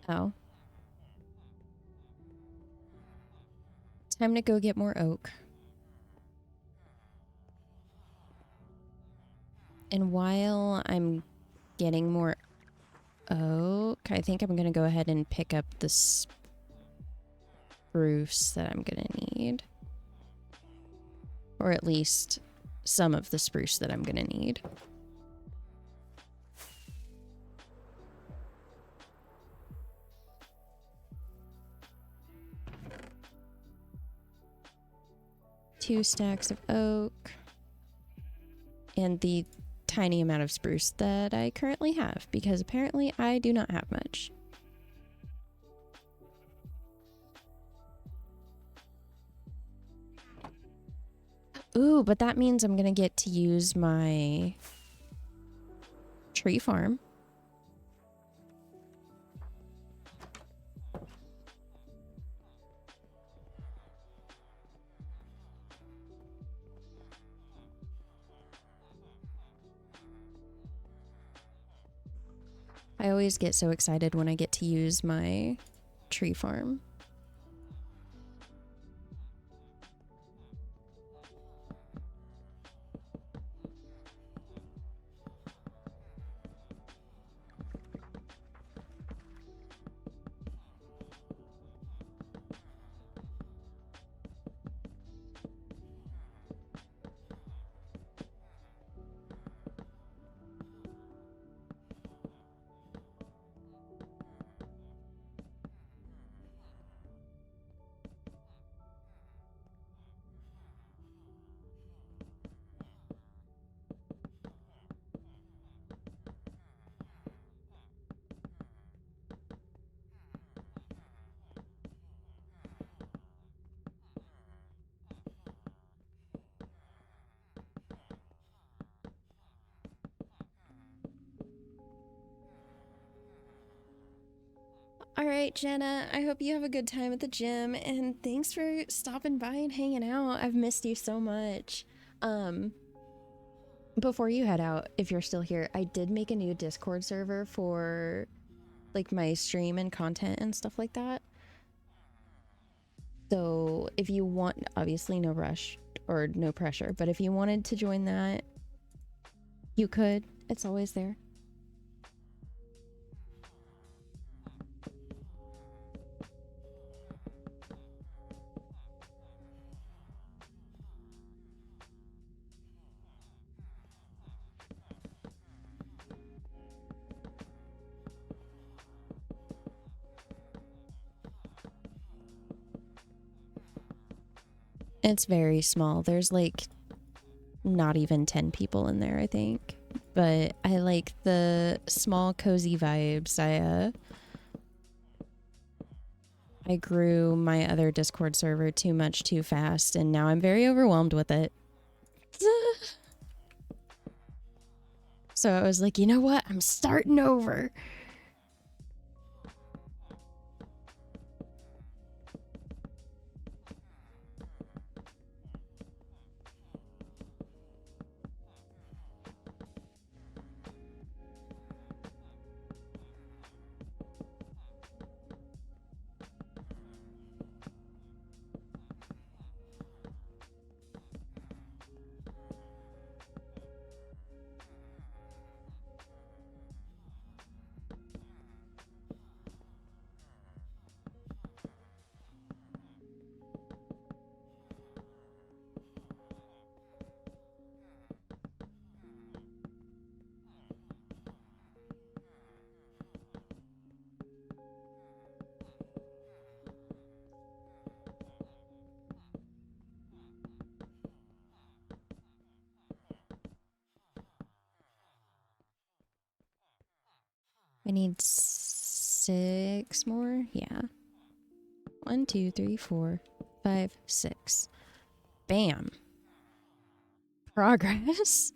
Oh. Time to go get more oak. And while I'm getting more oak, I think I'm going to go ahead and pick up the spruce that I'm going to need. Or at least some of the spruce that I'm going to need. Two stacks of oak. And the tiny amount of spruce that I currently have, because apparently I do not have much. Ooh, but that means I'm gonna get to use my tree farm. I always get so excited when I get to use my tree farm. All right, Jenna, I hope you have a good time at the gym, and thanks for stopping by and hanging out. I've missed you so much. Before you head out, if you're still here, I did make a new Discord server for like my stream and content and stuff like that. So if you want, obviously no rush or no pressure, but if you wanted to join that, you could. It's always there. It's very small. There's like not even 10 people in there, I think. But I like the small, cozy vibes. I grew my other Discord server too much too fast, and now I'm very overwhelmed with it. So I was like, you know what? I'm starting over. I need 6 more. Yeah. 1, 2, 3, 4, 5, 6. Bam. Progress.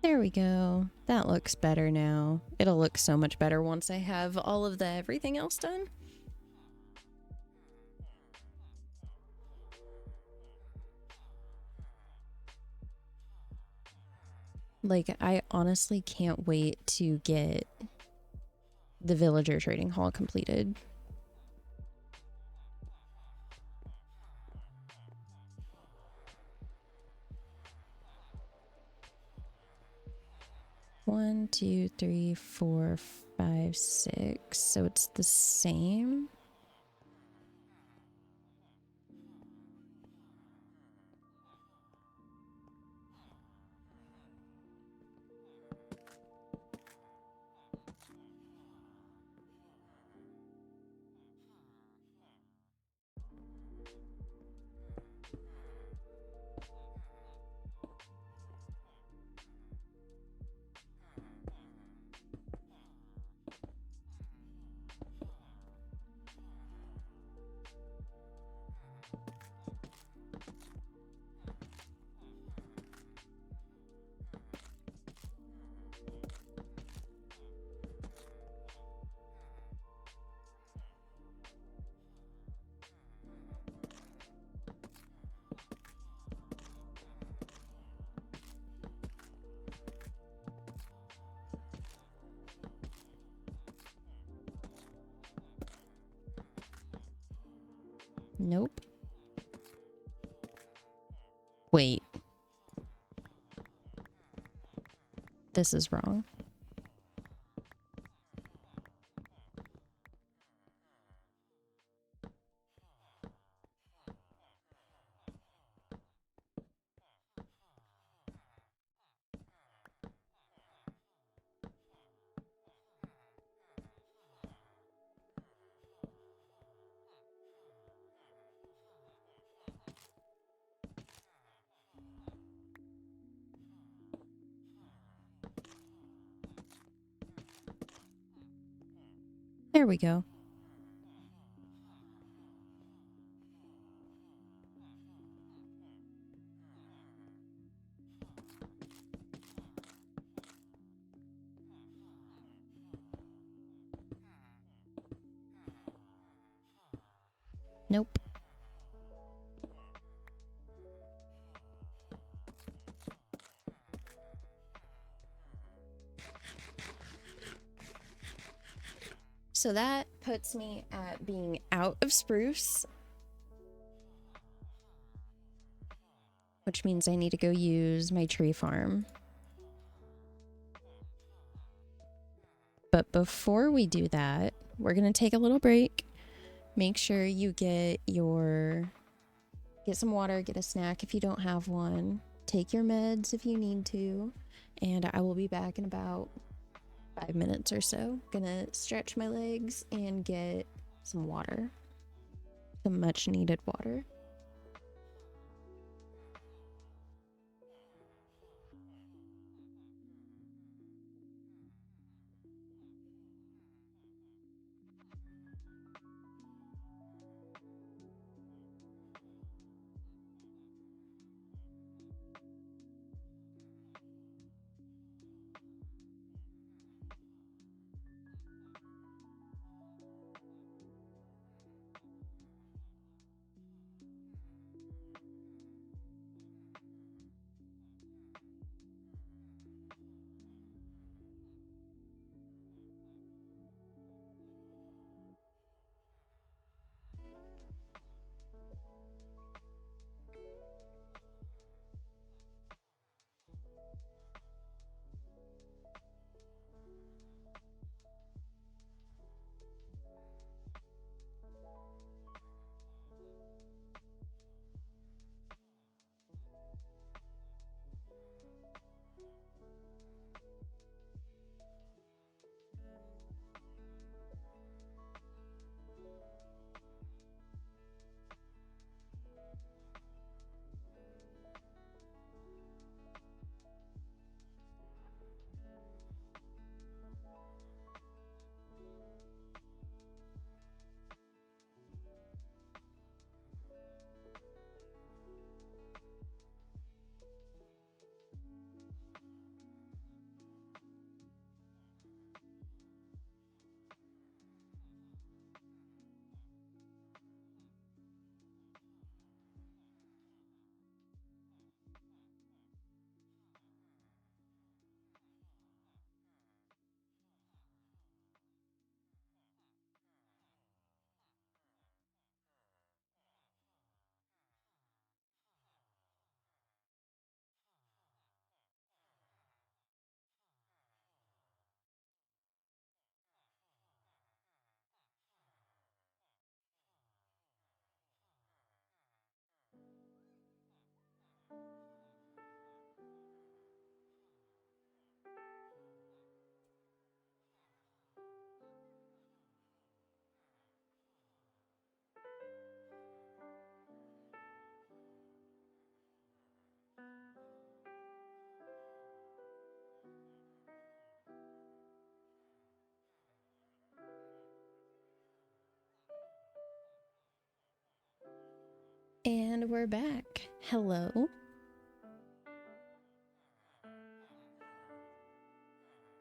There we go. That looks better now. It'll look so much better once I have all of the everything else done. Like, I honestly can't wait to get the villager trading hall completed. One, two, three, four, 5, 6. So it's the same. Nope. Wait. This is wrong. There we go. Nope. So that puts me at being out of spruce, which means I need to go use my tree farm. But before we do that, we're going to take a little break. Make sure you get some water, get a snack if you don't have one, take your meds if you need to, and I will be back in about 5 minutes or so. Gonna stretch my legs and get some water, some much needed water. And we're back. Hello.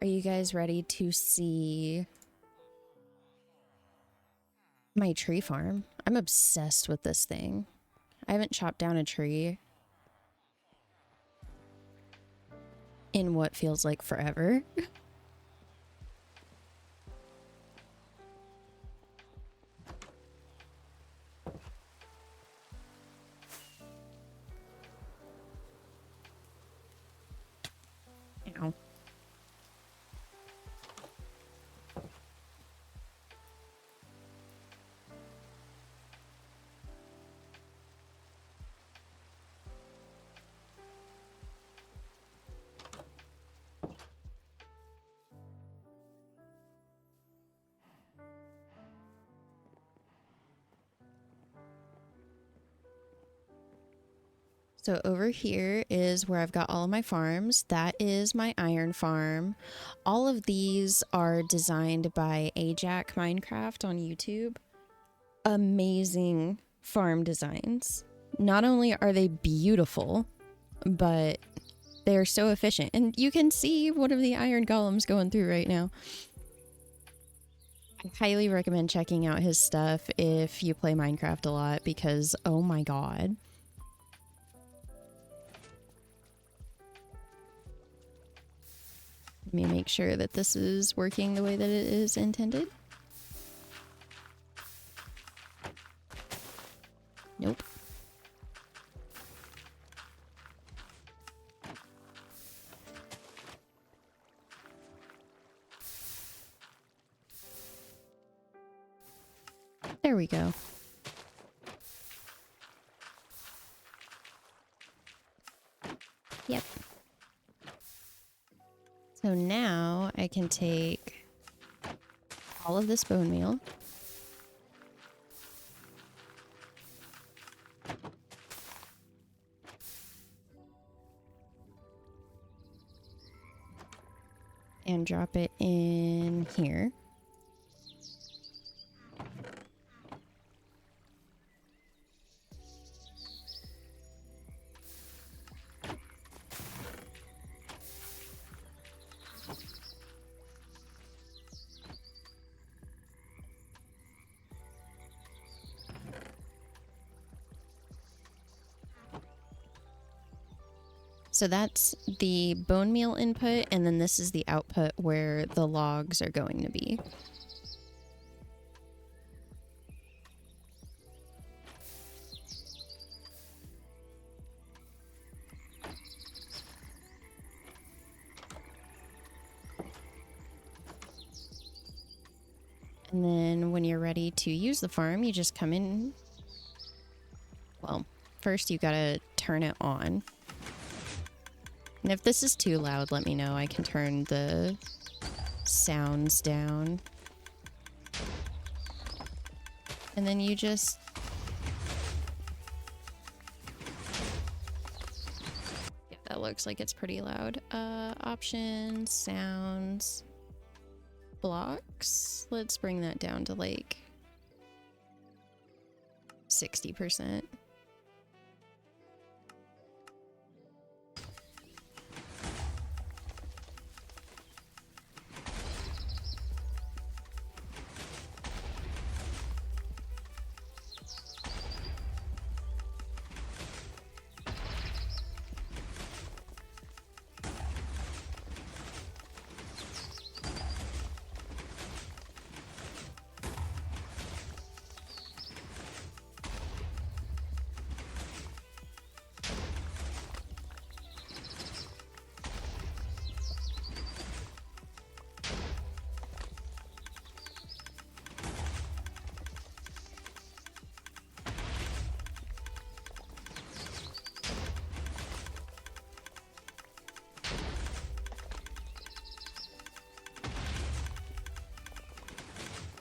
Are you guys ready to see my tree farm? I'm obsessed with this thing. I haven't chopped down a tree in what feels like forever. Ow. So over here is where I've got all of my farms. That is my iron farm. All of these are designed by Ajax Minecraft on YouTube. Amazing farm designs. Not only are they beautiful, but they're so efficient. And you can see one of the iron golems going through right now. I highly recommend checking out his stuff if you play Minecraft a lot because, oh my god. Let me make sure that this is working the way that it is intended. Nope. There we go. Yep. So now I can take all of this bone meal. And drop it in here. So that's the bone meal input, and then this is the output where the logs are going to be. And then when you're ready to use the farm, you just come in. Well, first you gotta turn it on. And if this is too loud, let me know. I can turn the sounds down. And then you just... Yeah, that looks like it's pretty loud. Options, sounds, blocks. Let's bring that down to like 60%.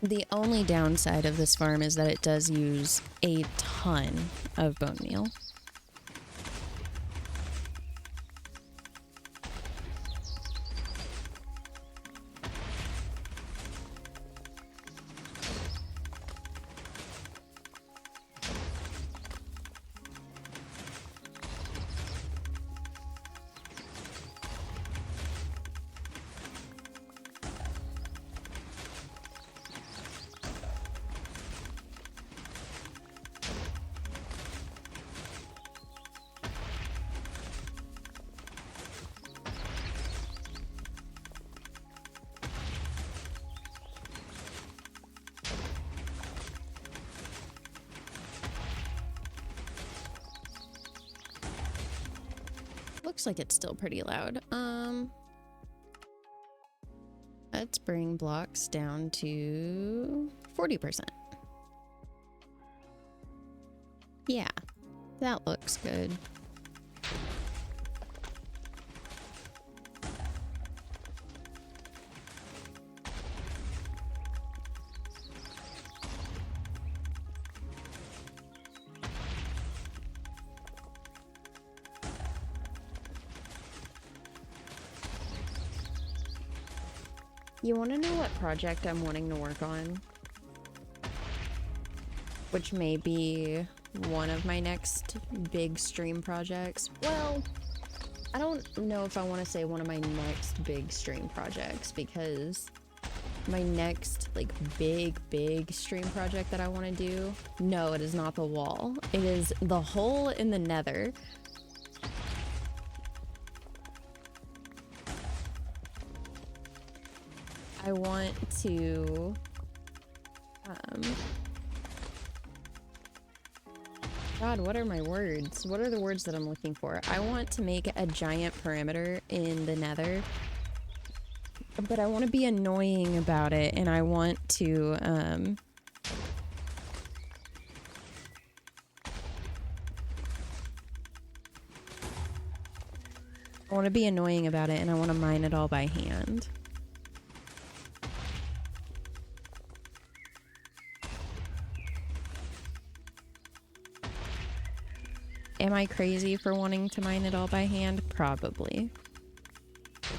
The only downside of this farm is that it does use a ton of bone meal. Looks like it's still pretty loud. Let's bring blocks down to 40%. Yeah, that looks good. You want to know what project I'm wanting to work on? Which may be one of my next big stream projects. Well, I don't know if I want to say one of my next big stream projects, because my next like big stream project that I want to do, no, it is not the wall. It is the hole in the nether. I want to God, what are my words? What are the words that I'm looking for? I want to make a giant perimeter in the nether, but I want to be annoying about it, and I want to, be annoying about it, and I want to mine it all by hand. Am I crazy for wanting to mine it all by hand? Probably.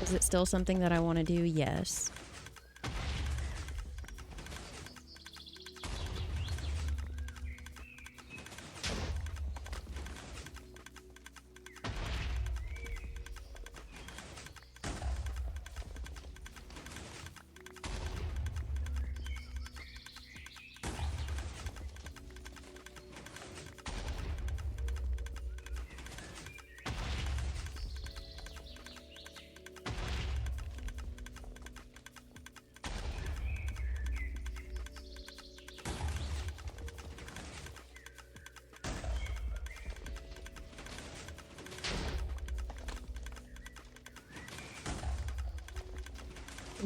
Is it still something that I want to do? Yes.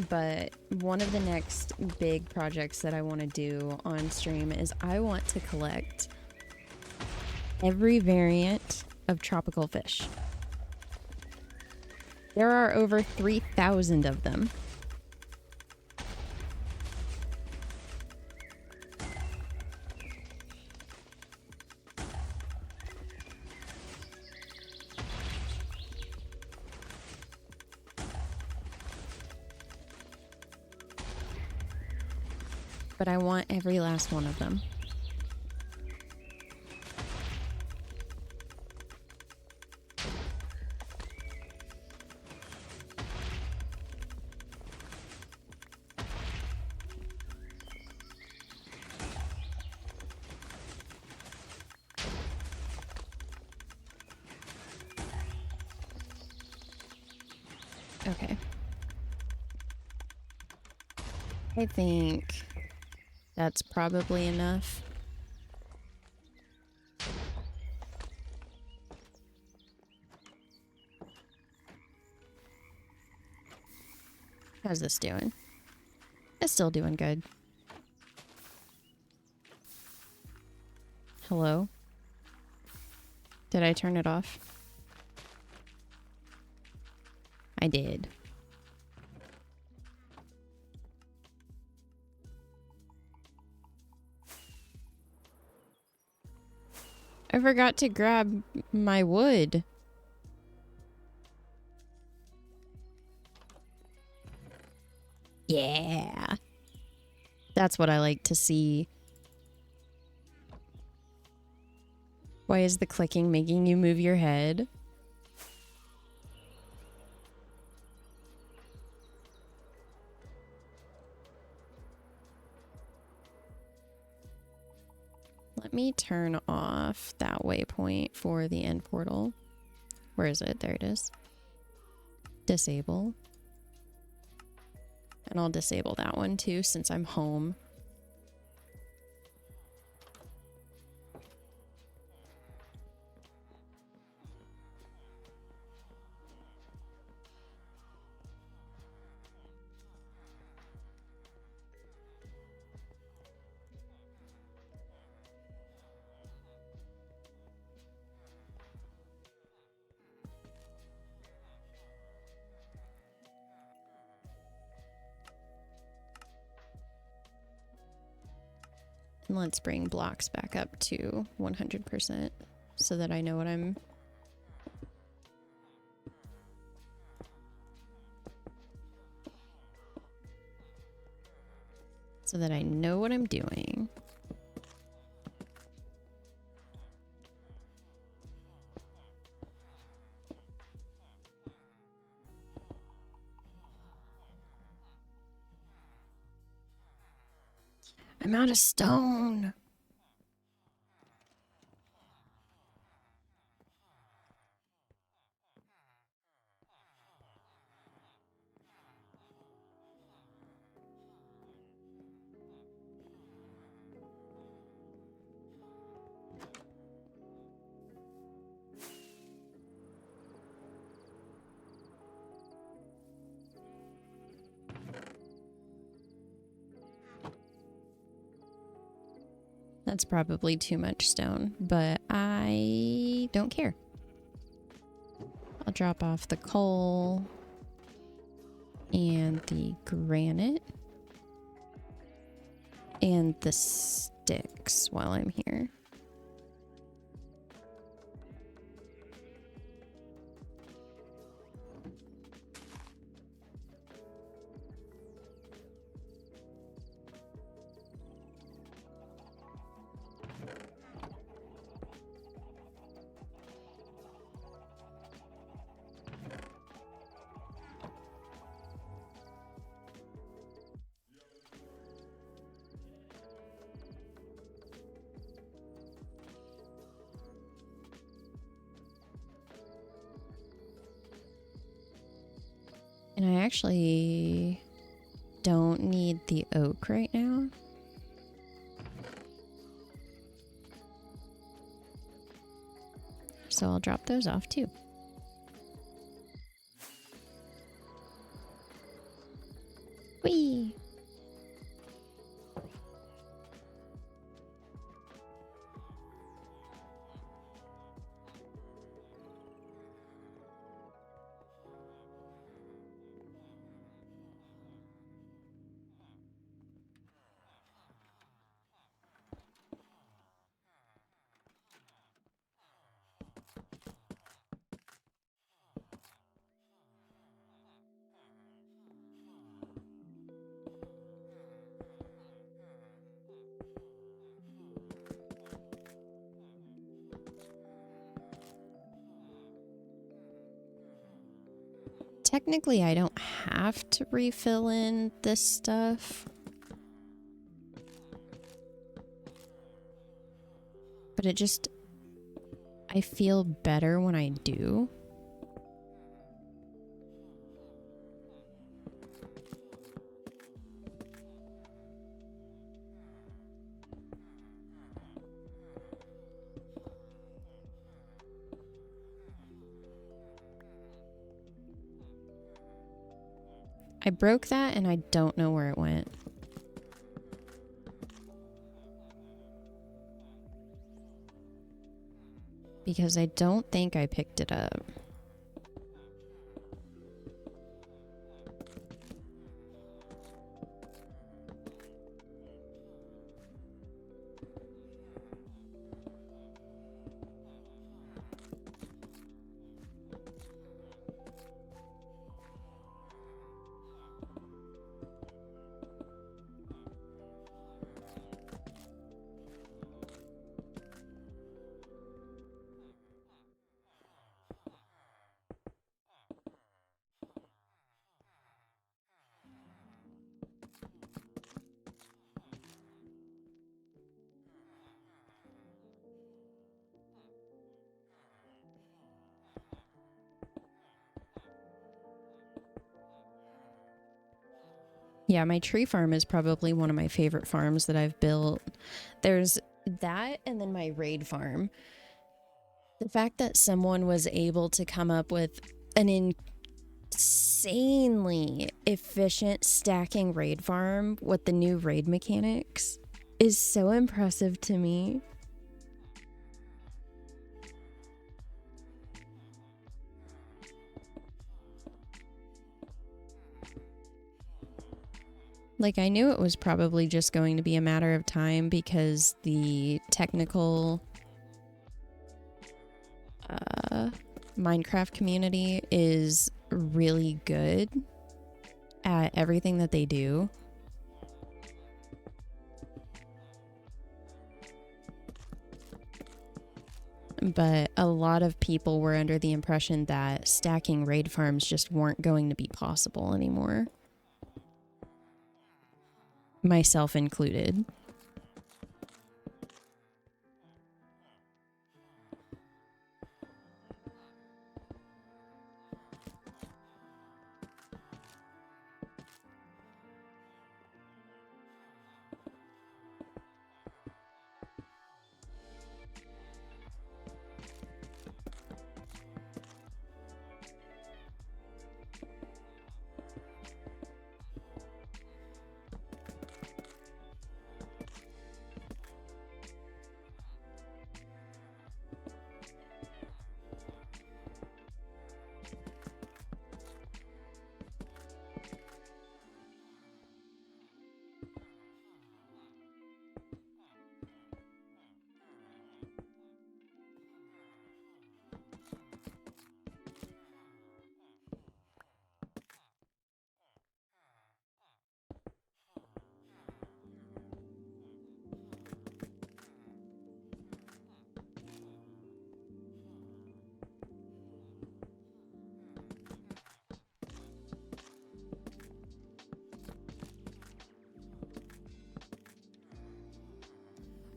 But one of the next big projects that I want to do on stream is I want to collect every variant of tropical fish. There are over 3,000 of them. But I want every last one of them. Okay. I think that's probably enough. How's this doing? It's still doing good. Hello? Did I turn it off? I did. I forgot to grab my wood. Yeah. That's what I like to see. Why is the clicking making you move your head? Let me turn off that waypoint for the end portal. Where is it? There it is. Disable. And I'll disable that one too since I'm home. And let's bring blocks back up to 100% so that I know what I'm... So that I know what I'm doing. I'm out of stone. That's probably too much stone, but I don't care. I'll drop off the coal and the granite and the sticks while I'm here. And I actually don't need the oak right now. So I'll drop those off too. Whee! Technically, I don't have to refill in this stuff. But it just, I feel better when I do. I broke that and I don't know where it went. Because I don't think I picked it up. Yeah, my tree farm is probably one of my favorite farms that I've built. There's that and then my raid farm. The fact that someone was able to come up with an insanely efficient stacking raid farm with the new raid mechanics is so impressive to me. Like, I knew it was probably just going to be a matter of time because the technical Minecraft community is really good at everything that they do. But a lot of people were under the impression that stacking raid farms just weren't going to be possible anymore. Myself included.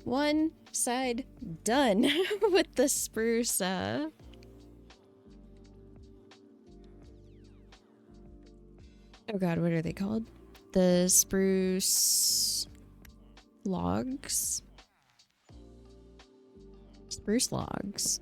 one side done with the spruce. Oh god, what are they called? The spruce logs? Spruce logs.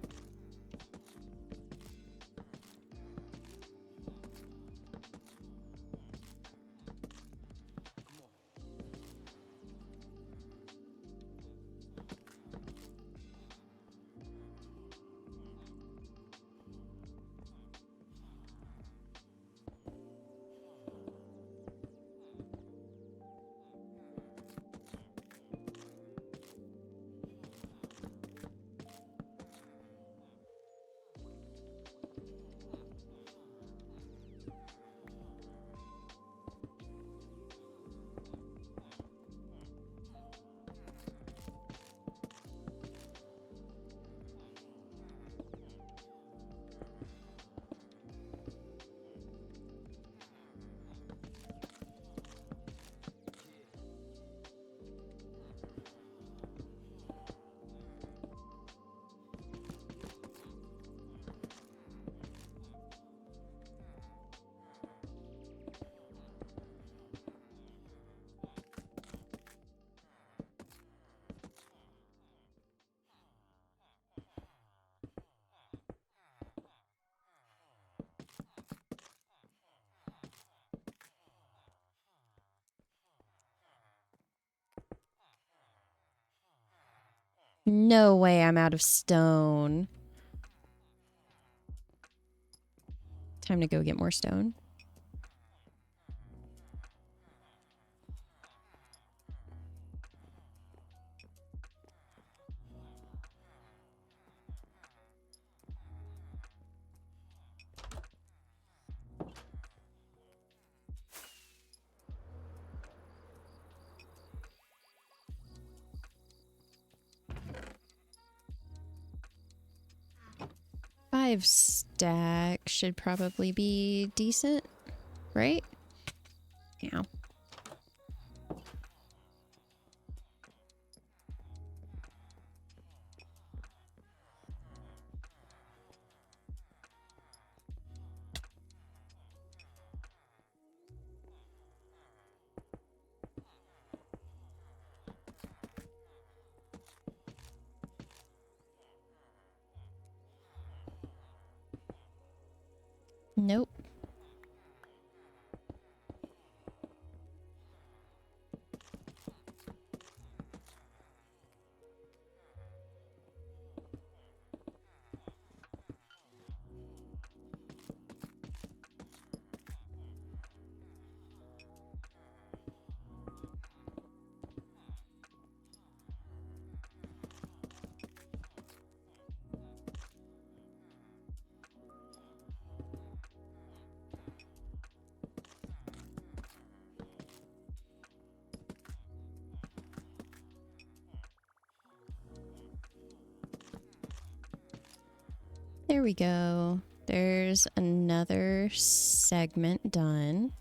No way I'm out of stone. Time to go get more stone. Five stack should probably be decent, right? Yeah. Nope. There we go. There's another segment done.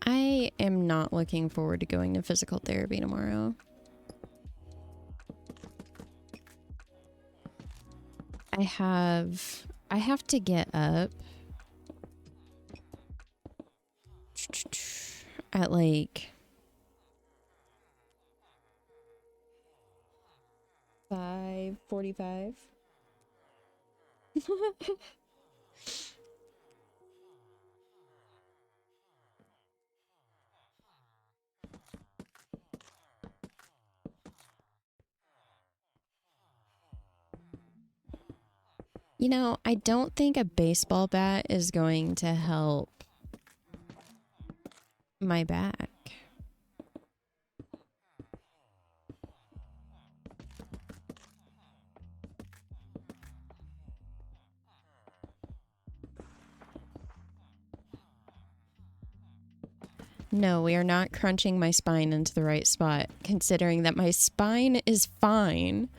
I am not looking forward to going to physical therapy tomorrow. I have to get up at like 5:45. You know, I don't think a baseball bat is going to help my back. No, we are not crunching my spine into the right spot, considering that my spine is fine.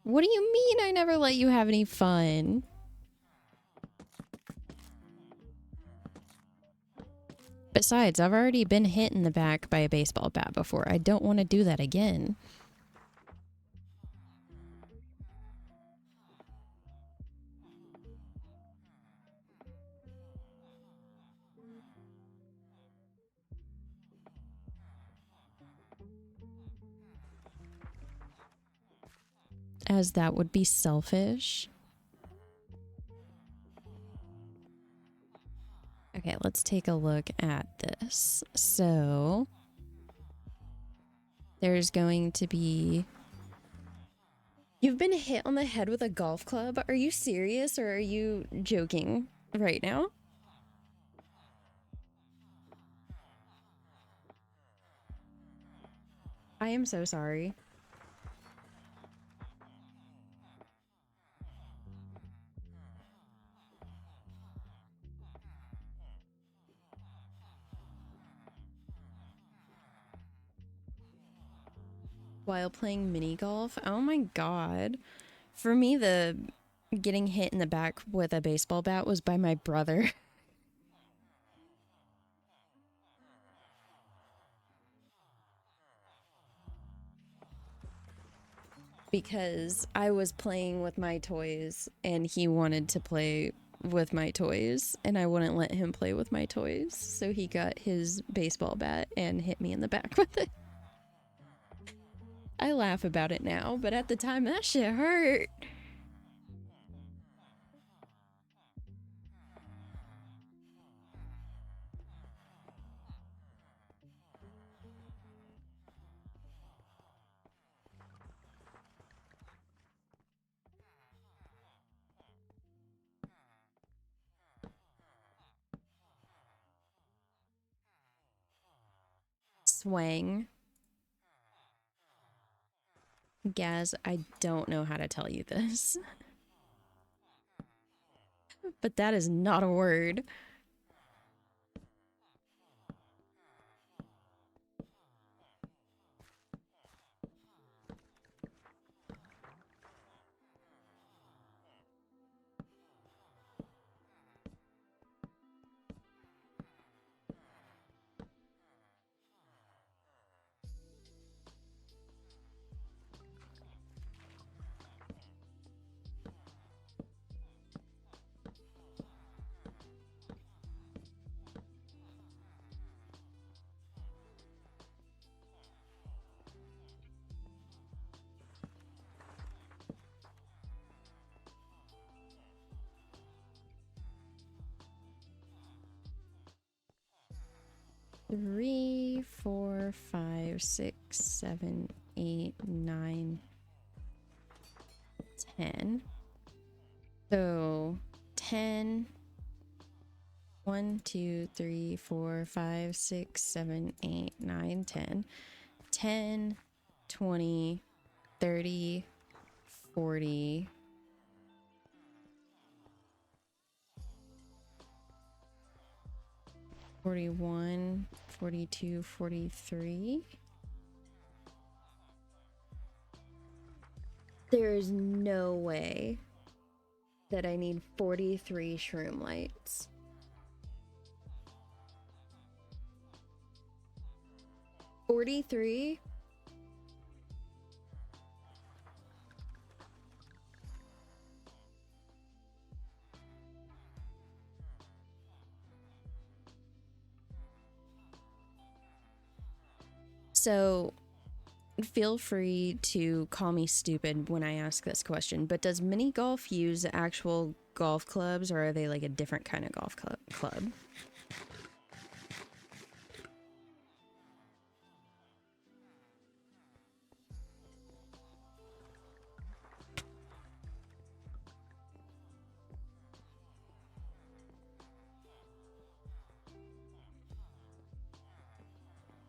What do you mean I never let you have any fun? Besides, I've already been hit in the back by a baseball bat before. I don't want to do that again. As that would be selfish. Okay, let's take a look at this. So, there's going to be... You've been hit on the head with a golf club? Are you serious or are you joking right now? I am so sorry. While playing mini golf? Oh my god. For me, the getting hit in the back with a baseball bat was by my brother. Because I was playing with my toys and he wanted to play with my toys and I wouldn't let him play with my toys. So he got his baseball bat and hit me in the back with it. I laugh about it now, but at the time that shit hurt. Swang. Gaz, I don't know how to tell you this, but that is not a word. Three, four, 5, 6, 7, 8, 9, 10. So 10. 1, 2, 3, 4, 5, 6, 7, 8, 9, 10. 10, 20, 30, 40. 41, 42, 43. There is no way that I need 43 shroom lights. 43? So feel free to call me stupid when I ask this question, but does mini golf use actual golf clubs, or are they like a different kind of golf club?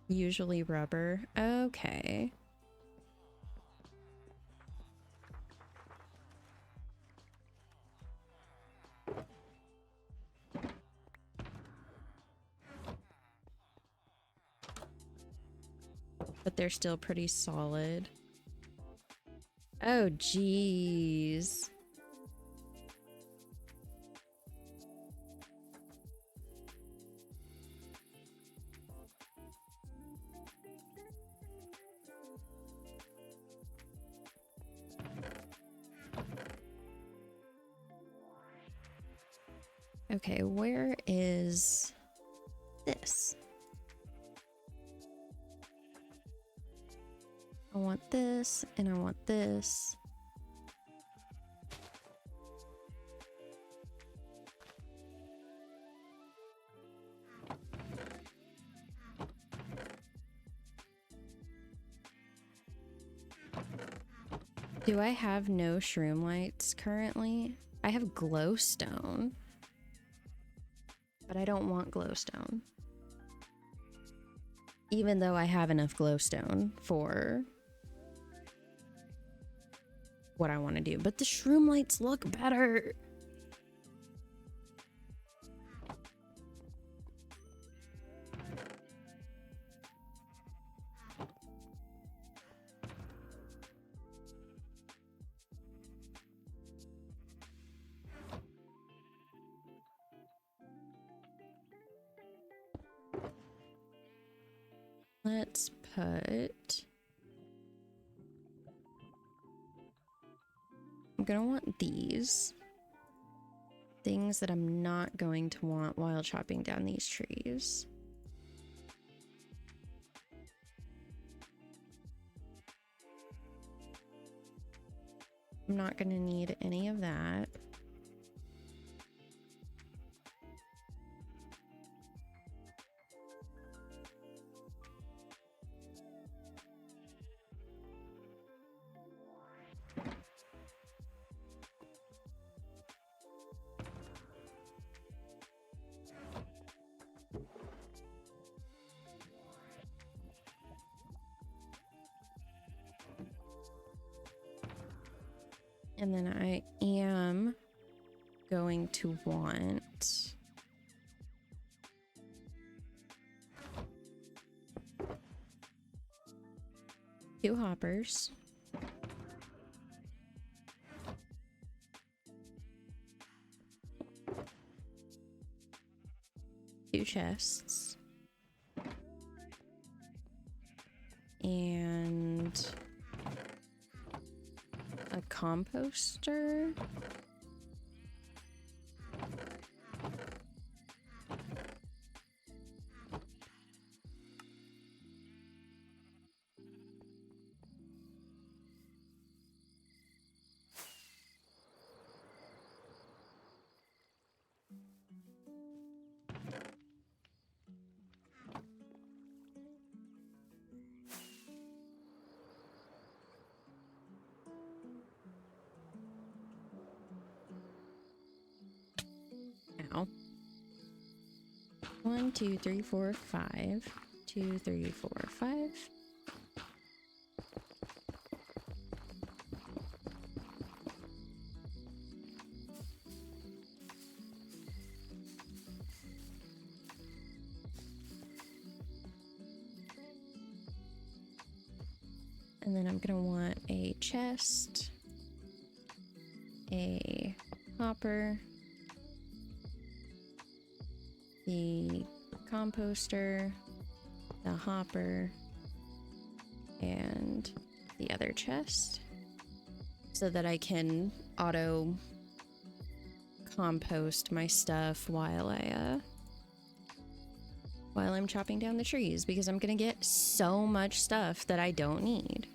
Usually rubber. Okay. But they're still pretty solid. Oh, geez. Okay, where is this? I want this, and I want this. Do I have no shroom lights currently? I have glowstone. But I don't want glowstone. Even though I have enough glowstone for what I want to do. But the shroom lights look better. Let's put... I'm gonna want these. Things that I'm not going to want while chopping down these trees. I'm not gonna need any of that. And then I am going to want two hoppers, two chests, and a composter. Ow. 1, 2, 3, 4, 5. 2, 3, 4, 5. And then I'm gonna want a chest, a hopper, the composter, the hopper, and the other chest, so that I can auto compost my stuff while I while I'm chopping down the trees because I'm gonna get so much stuff that I don't need.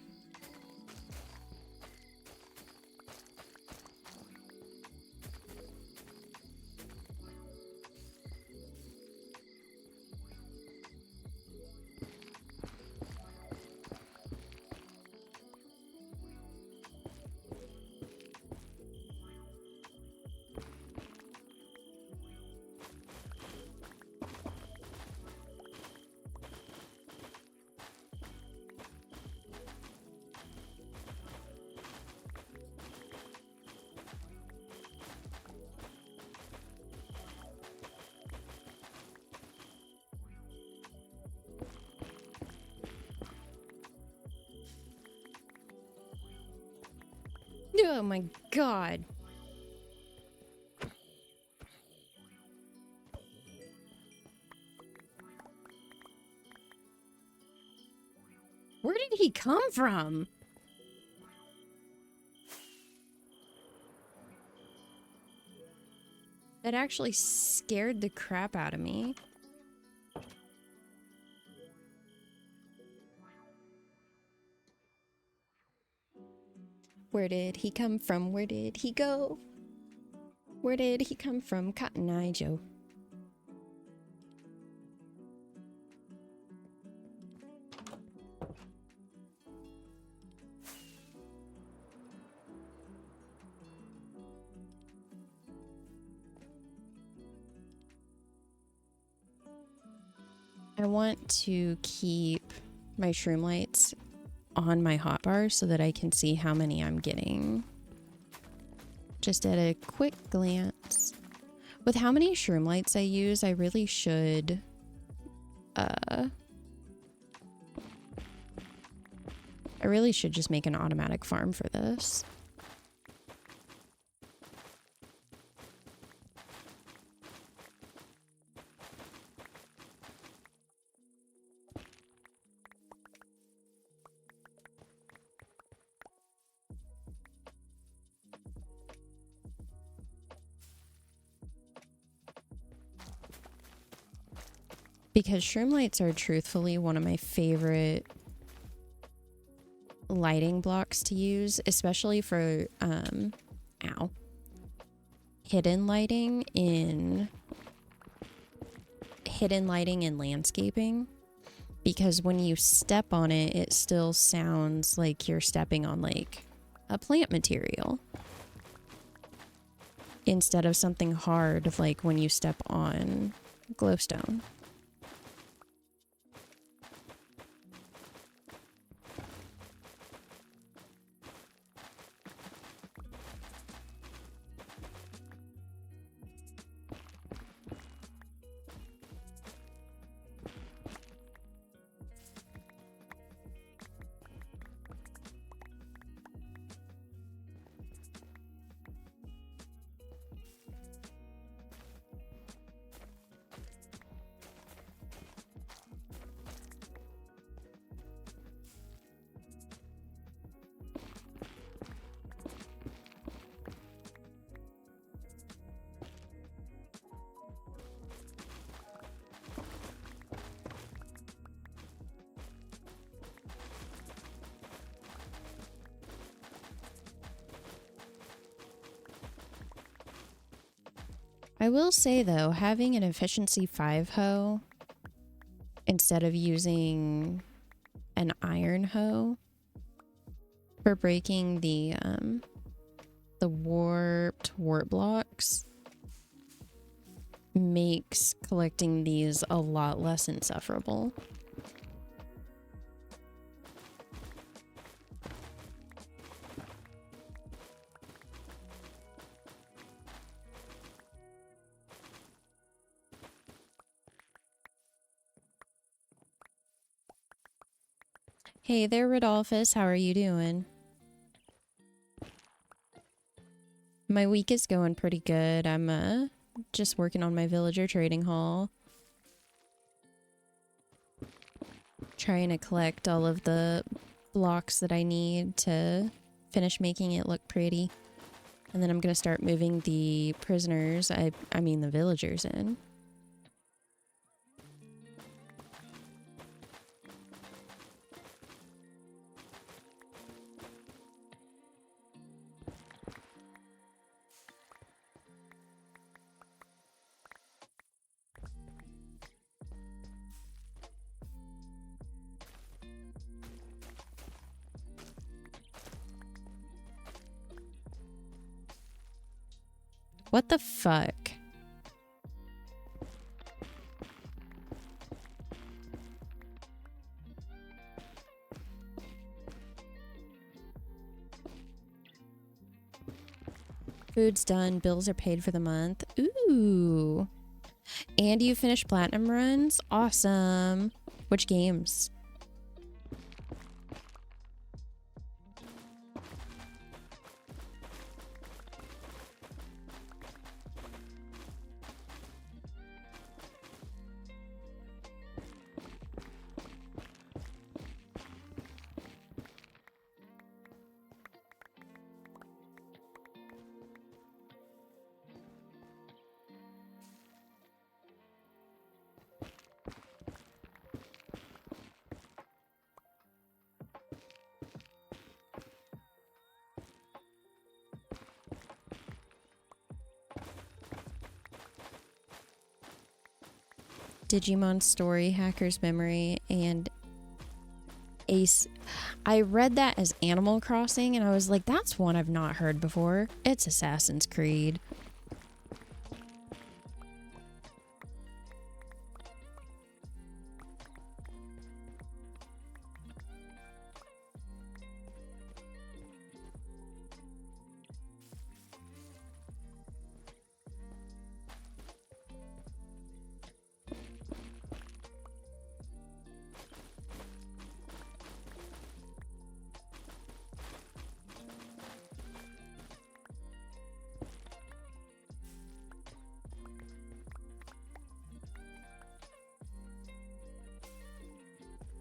Oh my god. Where did he come from? That actually scared the crap out of me. Where did he come from? Where did he go? Where did he come from? Cotton Eye Joe. I want to keep my shroom lights on my hotbar so that I can see how many I'm getting. Just at a quick glance. With how many shroom lights I use, I really should just make an automatic farm for this. Because shroom lights are truthfully one of my favorite lighting blocks to use, especially for hidden lighting in landscaping, because when you step on it, it still sounds like you're stepping on like a plant material instead of something hard like when you step on glowstone. I will say though, having an efficiency 5 hoe instead of using an iron hoe for breaking the warped warp blocks makes collecting these a lot less insufferable. Hey there, Rodolphus. How are you doing? My week is going pretty good. I'm just working on my villager trading hall. Trying to collect all of the blocks that I need to finish making it look pretty. And then I'm going to start moving the prisoners, I mean the villagers in. What the fuck? Food's done. Bills are paid for the month. Ooh. And you finished platinum runs? Awesome. Which games? Digimon Story, Hacker's Memory, and Ace. I read that as Animal Crossing, and I was like, that's one I've not heard before. It's Assassin's Creed.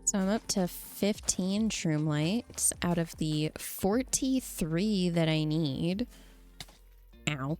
So I'm up to 15 shroom lights out of the 43 that I need. Ow.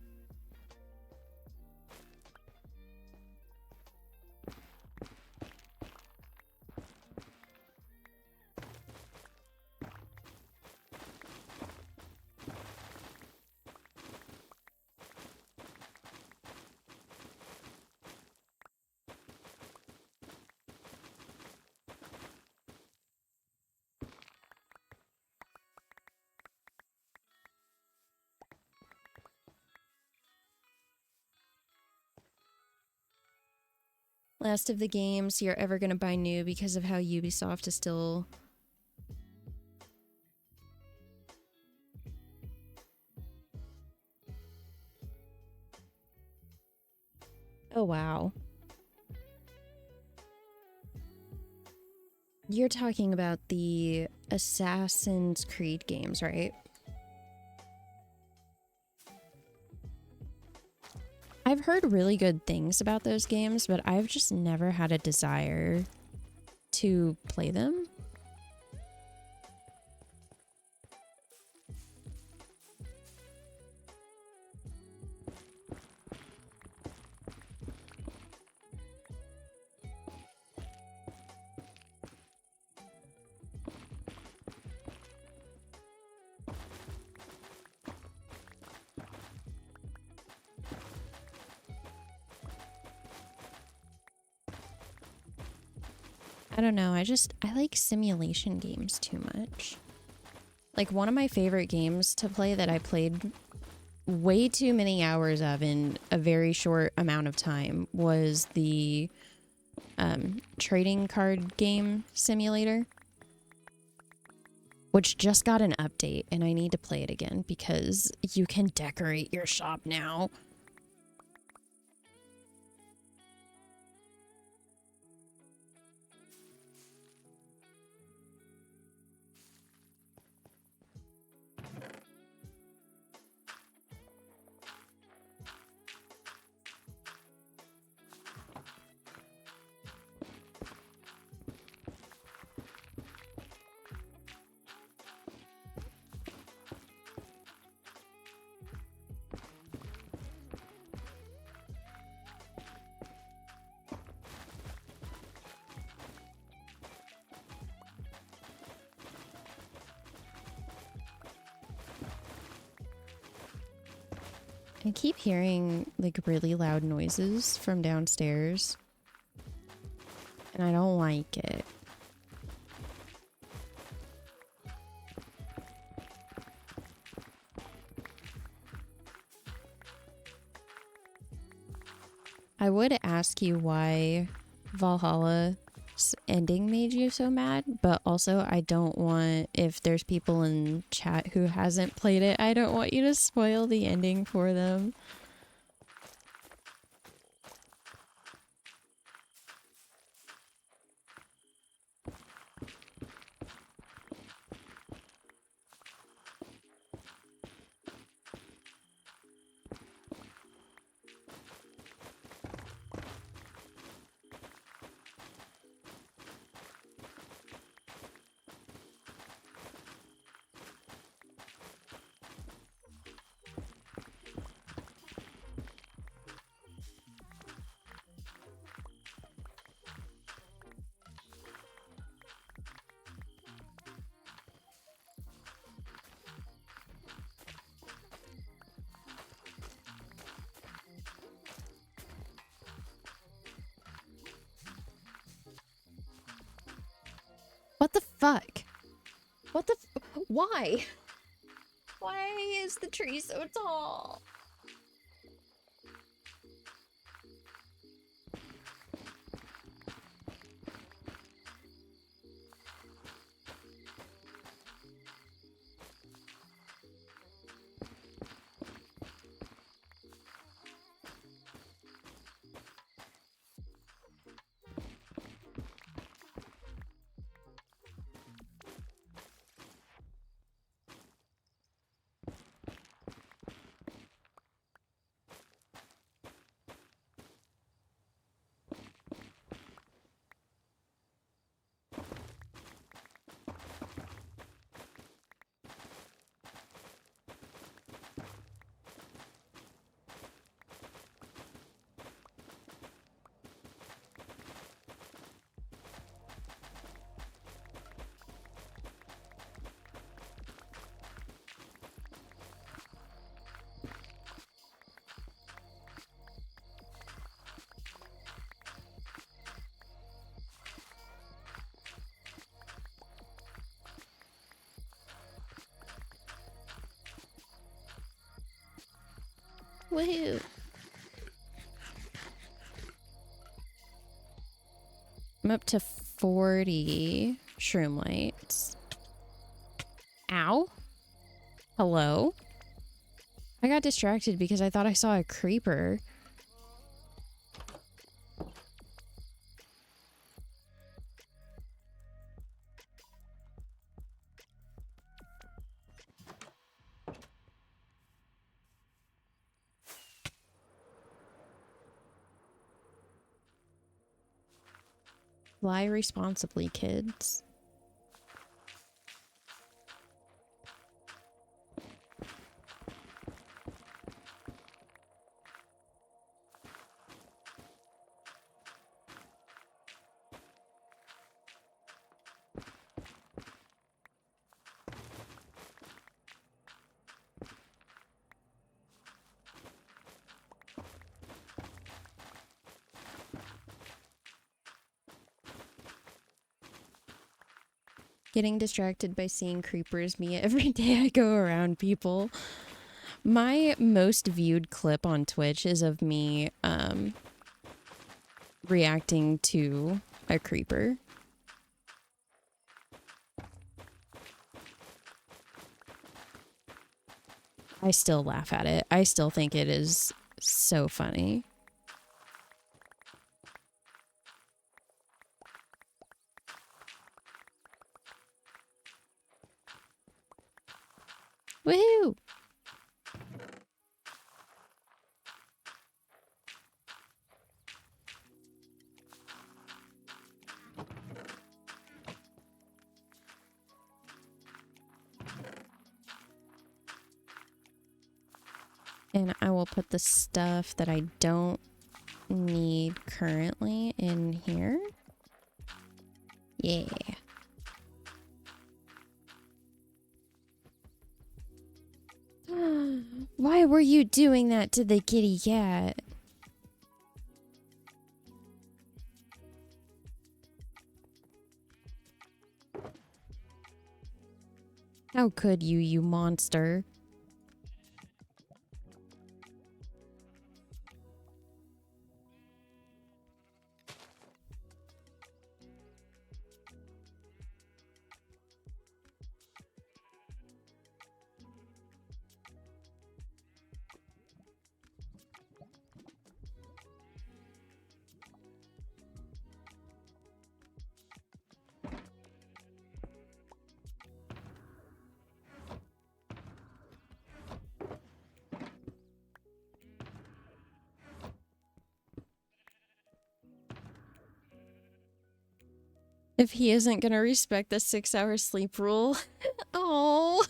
Last of the games you're ever going to buy new because of how Ubisoft is still... Oh, wow. You're talking about the Assassin's Creed games, right? I've heard really good things about those games, but I've just never had a desire to play them. I don't know, I like simulation games too much. Like, one of my favorite games to play that I played way too many hours of in a very short amount of time was the trading card game simulator, which just got an update, and I need to play it again because you can decorate your shop now. I keep hearing like really loud noises from downstairs, and I don't like it. I would ask you why Valhalla's ending made you so mad, but also I don't want, if there's people in chat who hasn't played it, I don't want you to spoil the ending for them. What the fuck? What the why? Why is the tree so tall? Woohoo! I'm up to 40 shroom lights. Ow. Hello? I got distracted because I thought I saw a creeper. Fly responsibly, kids. Getting distracted by seeing creepers me every day I go around people. My most viewed clip on Twitch is of me reacting to a creeper. I still laugh at it. I still think it is so funny. Woohoo! And I will put the stuff that I don't need currently in here. Yeah. Why were you doing that to the kitty cat? How could you, you monster? If he isn't gonna respect the 6-hour sleep rule. Oh,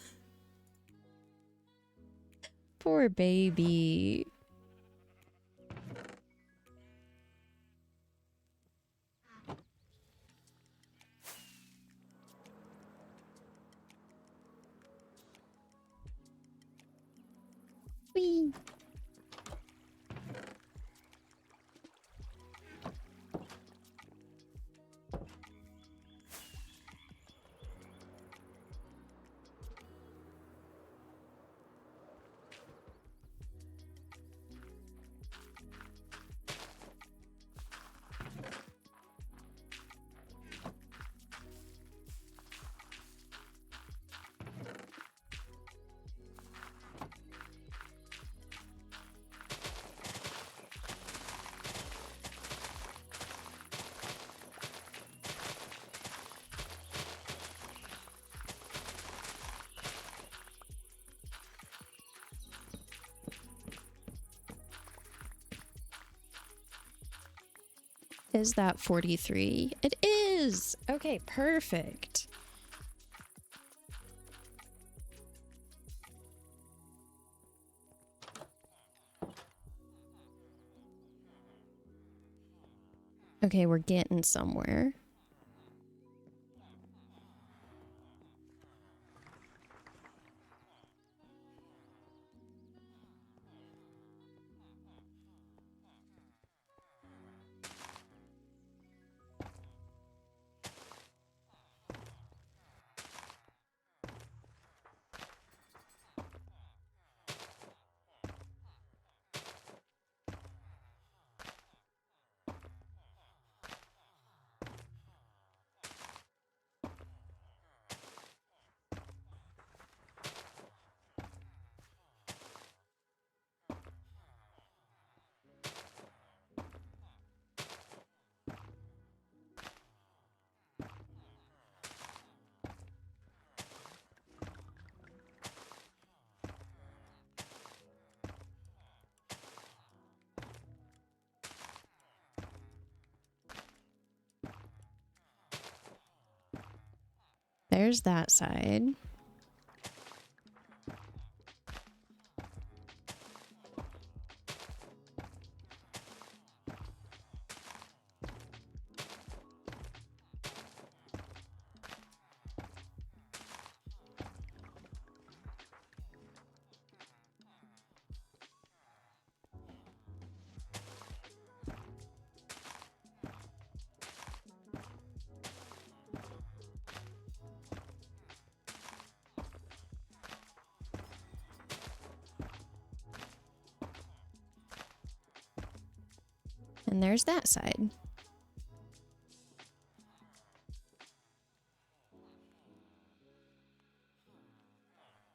poor baby. Whee. Is that 43? It is! Okay, perfect. Okay, we're getting somewhere. There's that side. And there's that side.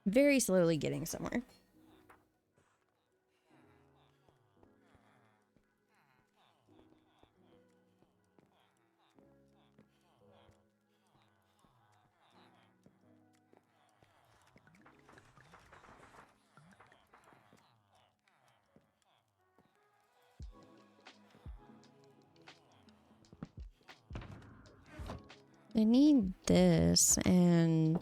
Very slowly getting somewhere. I need this and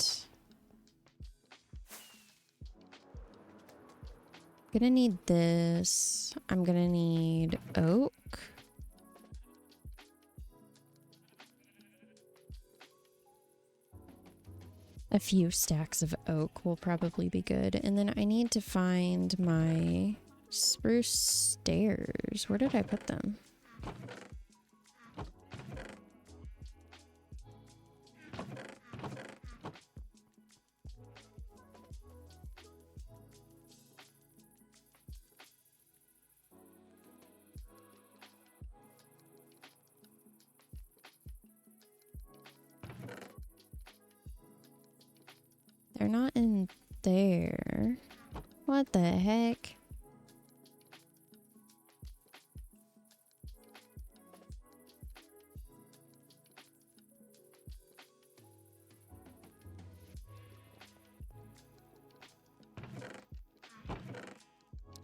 gonna need this. I'm gonna need oak. A few stacks of oak will probably be good. And then I need to find my spruce stairs. Where did I put them? They're not in there. What the heck?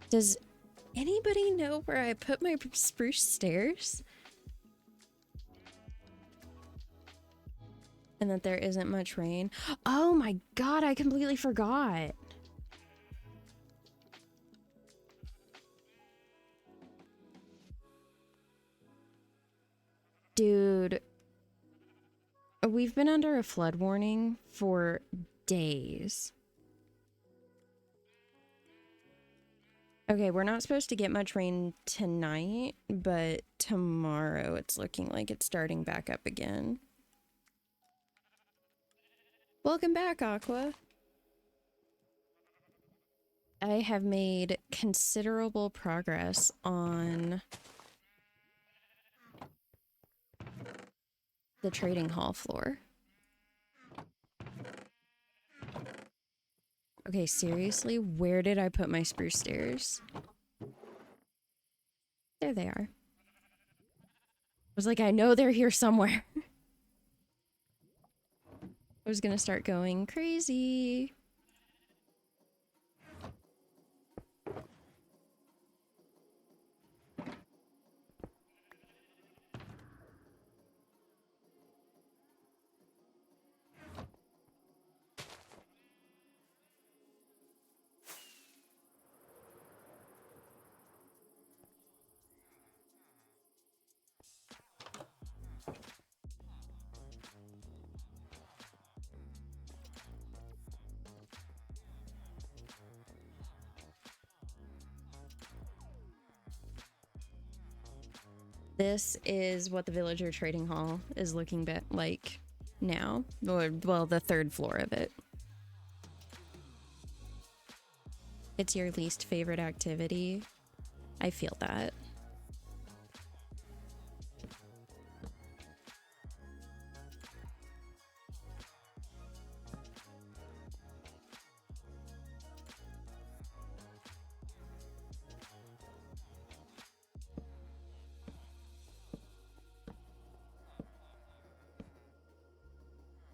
Does anybody know where I put my spruce stairs? and that there isn't much rain. Oh my god, I completely forgot. Dude, we've been under a flood warning for days. Okay, we're not supposed to get much rain tonight, but tomorrow it's looking like it's starting back up again. Welcome back, Aqua. I have made considerable progress on the trading hall floor. Okay, seriously, where did I put my spruce stairs? There they are. I was like, I know they're here somewhere. I was gonna start going crazy. This is what the villager trading hall is looking like now. Or, well, the third floor of it. It's your least favorite activity. I feel that.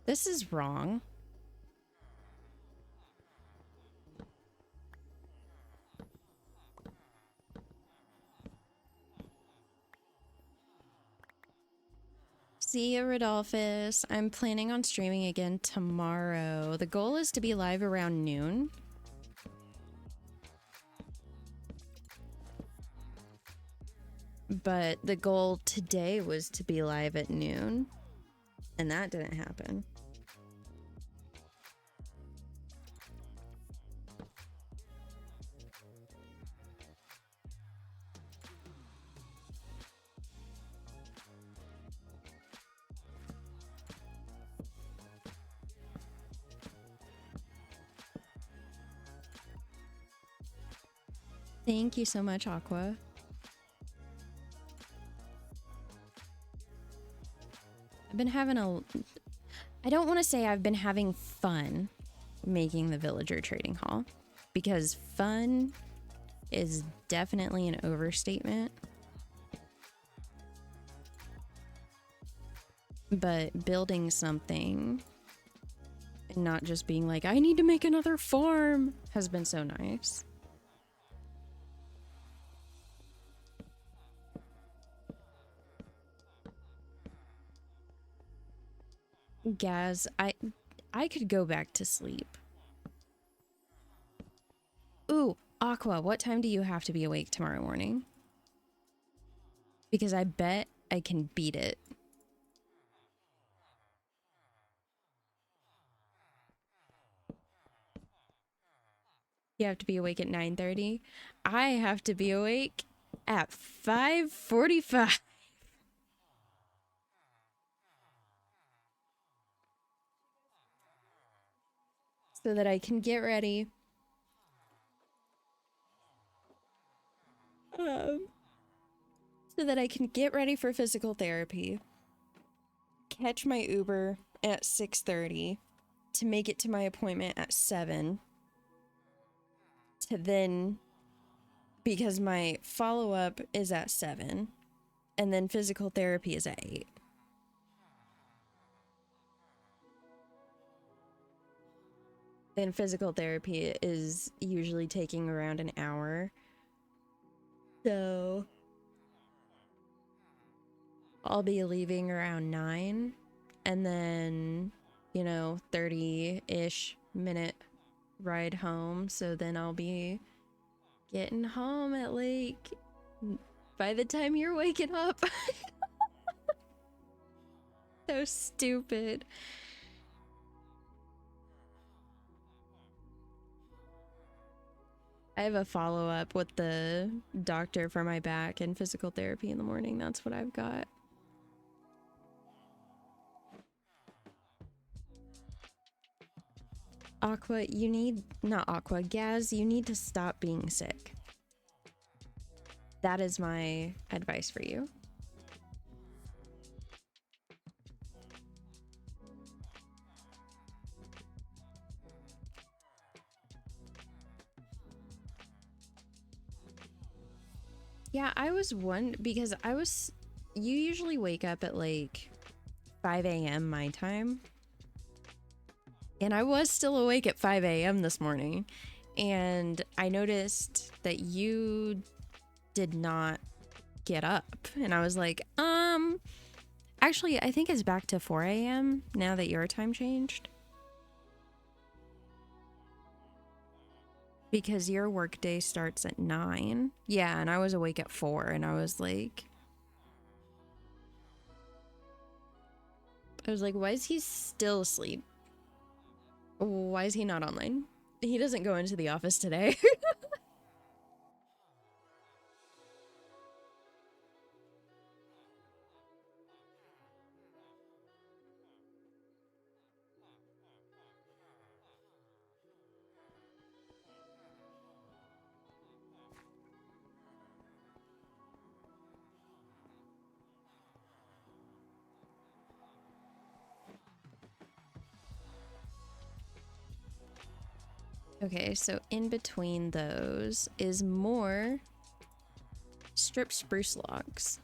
This is wrong. See you, Rodolphus. I'm planning on streaming again tomorrow. The goal is to be live around noon. But the goal today was to be live at noon. And that didn't happen. Thank you so much, Aqua. I've been having I don't want to say I've been having fun making the villager trading hall, because fun is definitely an overstatement. But building something and not just being like, I need to make another farm, has been so nice. Gaz, I could go back to sleep. Ooh, Aqua, what time do you have to be awake tomorrow morning? Because I bet I can beat it. You have to be awake at 9:30. I have to be awake at 5:45. So that I can get ready. So that I can get ready for physical therapy. Catch my Uber at 6:30 to make it to my appointment at 7. To then, because my follow-up is at 7, and then physical therapy is at 8. And physical therapy is usually taking around an hour. So I'll be leaving around 9, and then you know, 30-ish minute ride home. So then I'll be getting home at like by the time you're waking up. So stupid. I have a follow-up with the doctor for my back and physical therapy in the morning. That's what I've got. Aqua, you need, not Aqua, Gaz, you need to stop being sick. That is my advice for you. Yeah, I was because you usually wake up at like 5 a.m. my time. And I was still awake at 5 a.m. this morning. And I noticed that you did not get up. And I was like, actually, I think it's back to 4 a.m. now that your time changed. Because your workday starts at 9. Yeah, and I was awake at 4, and I was like, why is he still asleep? Why is he not online? He doesn't go into the office today. Okay, so in between those is more stripped spruce logs.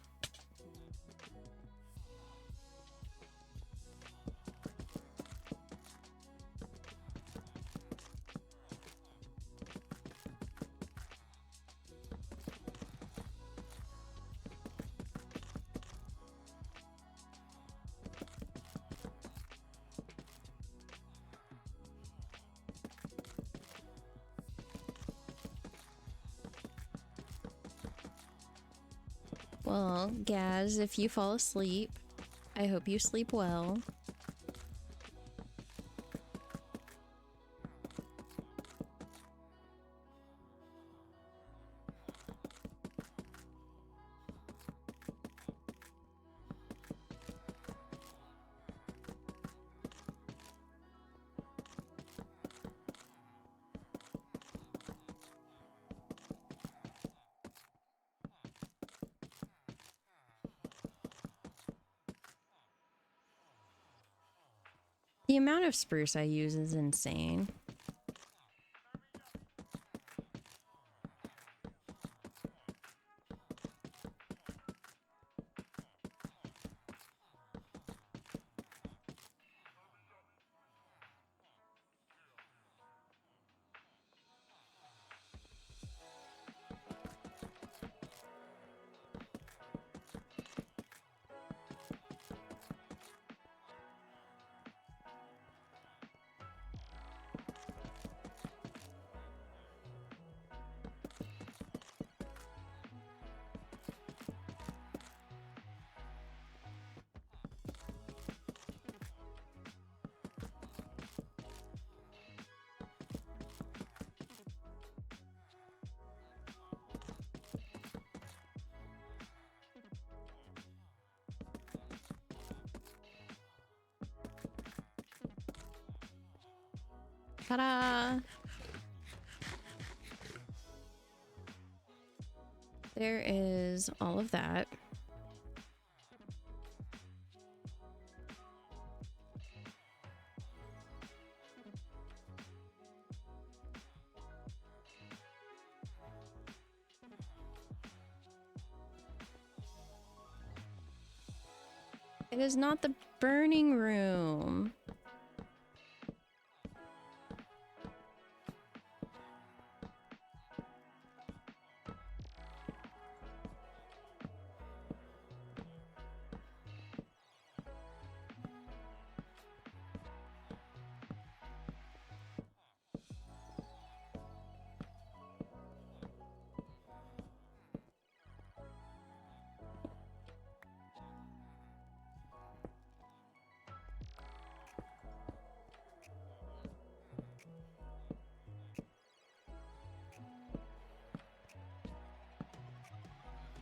Well, Gaz, if you fall asleep, I hope you sleep well. The amount of spruce I use is insane. Ta-da! There is all of that. It is not the burning room.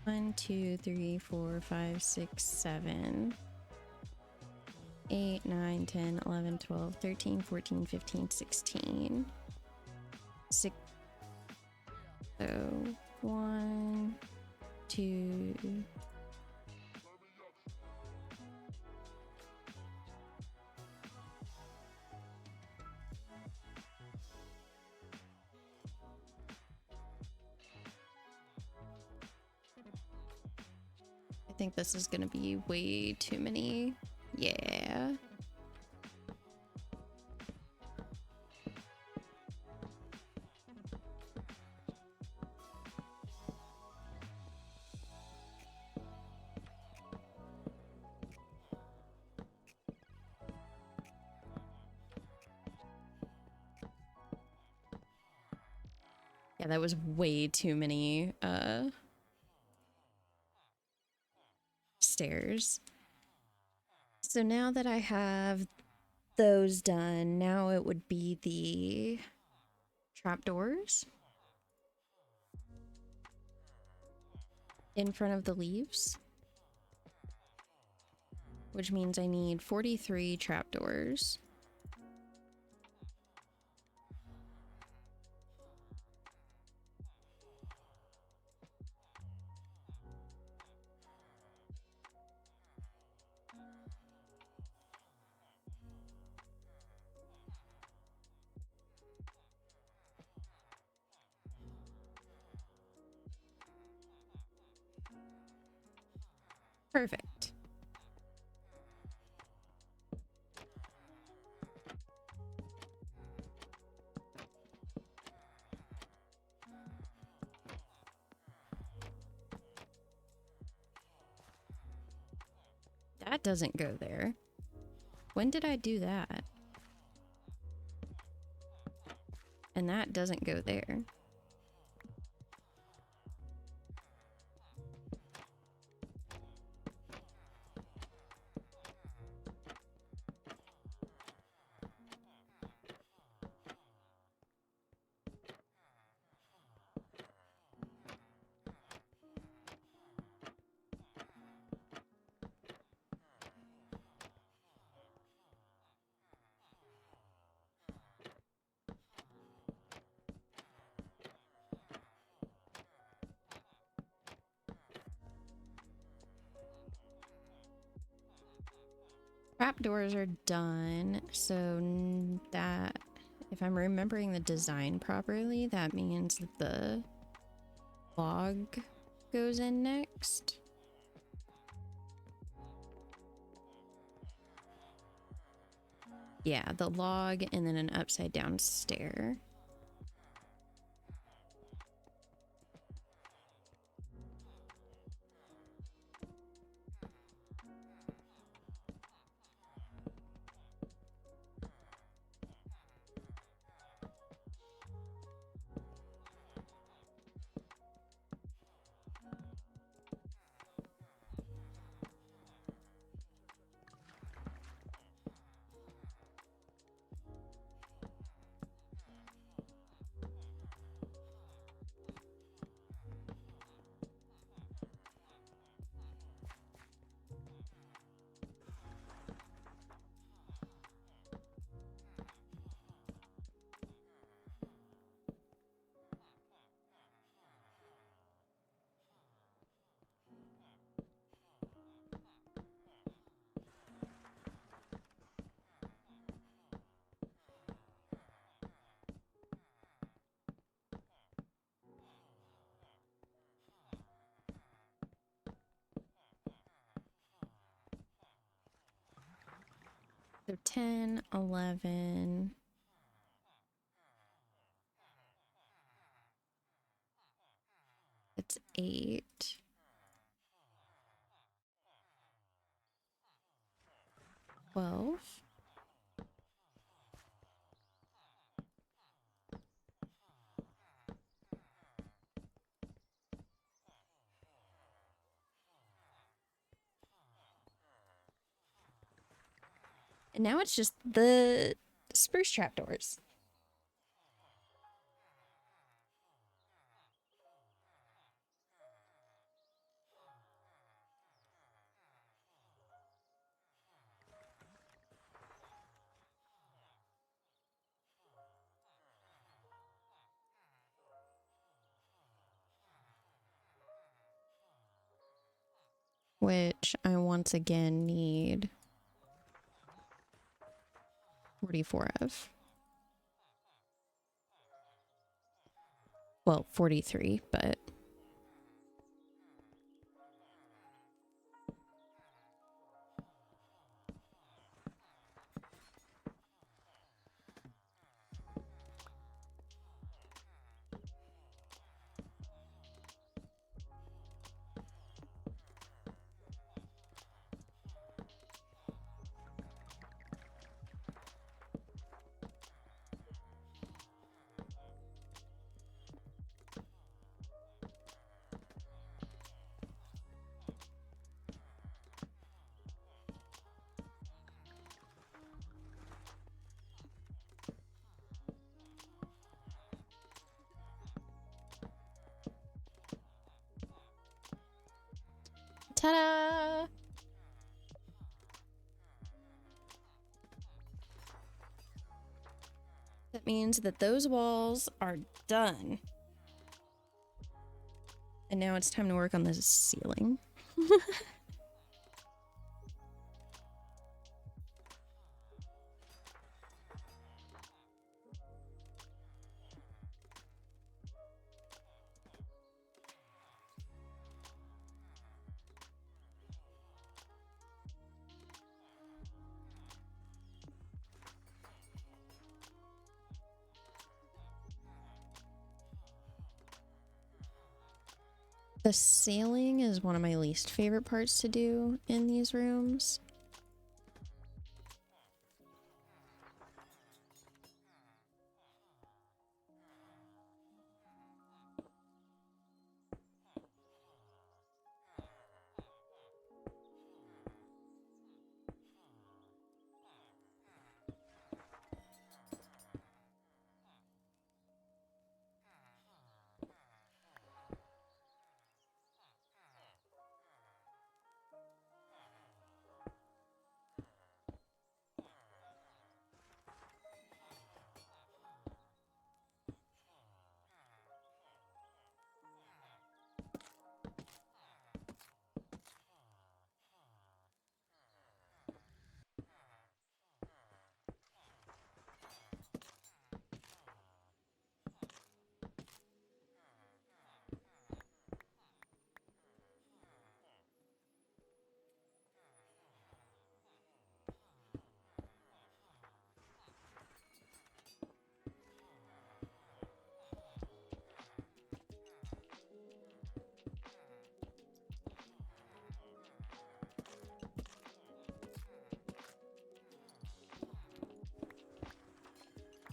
1, 2, 3, 4, 5, 6, 7, 8, 9, 10, 11, 12, 13, 14, 15, 16. 6. So 1, 2. I think this is gonna be way too many. Yeah. Yeah, that was way too many stairs. So now that I have those done, now it would be the trapdoors in front of the leaves, which means I need 43 trapdoors. Perfect. That doesn't go there. When did I do that? And that doesn't go there. Trapdoors are done, so that, if I'm remembering the design properly, that means that the log goes in next. Yeah, the log and then an upside down stair. So 10, 11. It's 8. 12. And now it's just the spruce trapdoors. which I once again need 44 of. Well, 43, but... Ta-da! That means that those walls are done. And now it's time to work on the ceiling. The ceiling is one of my least favorite parts to do in these rooms.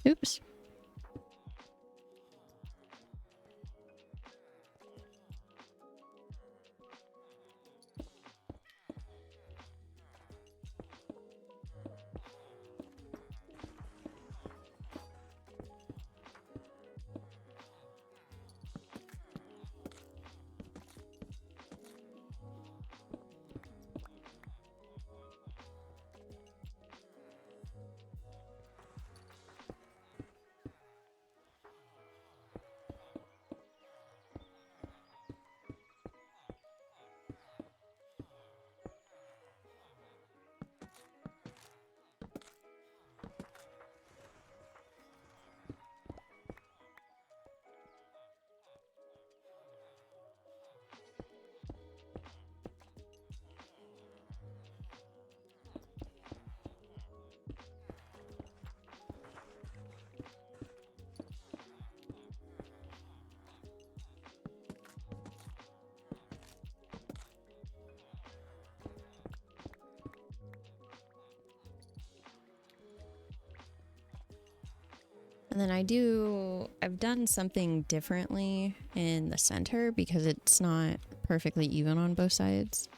Oops. And then I've done something differently in the center because it's not perfectly even on both sides.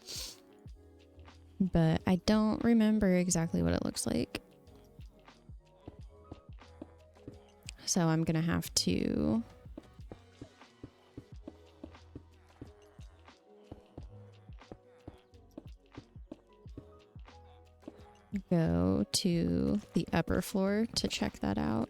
But I don't remember exactly what it looks like. So I'm gonna have to go to the upper floor to check that out.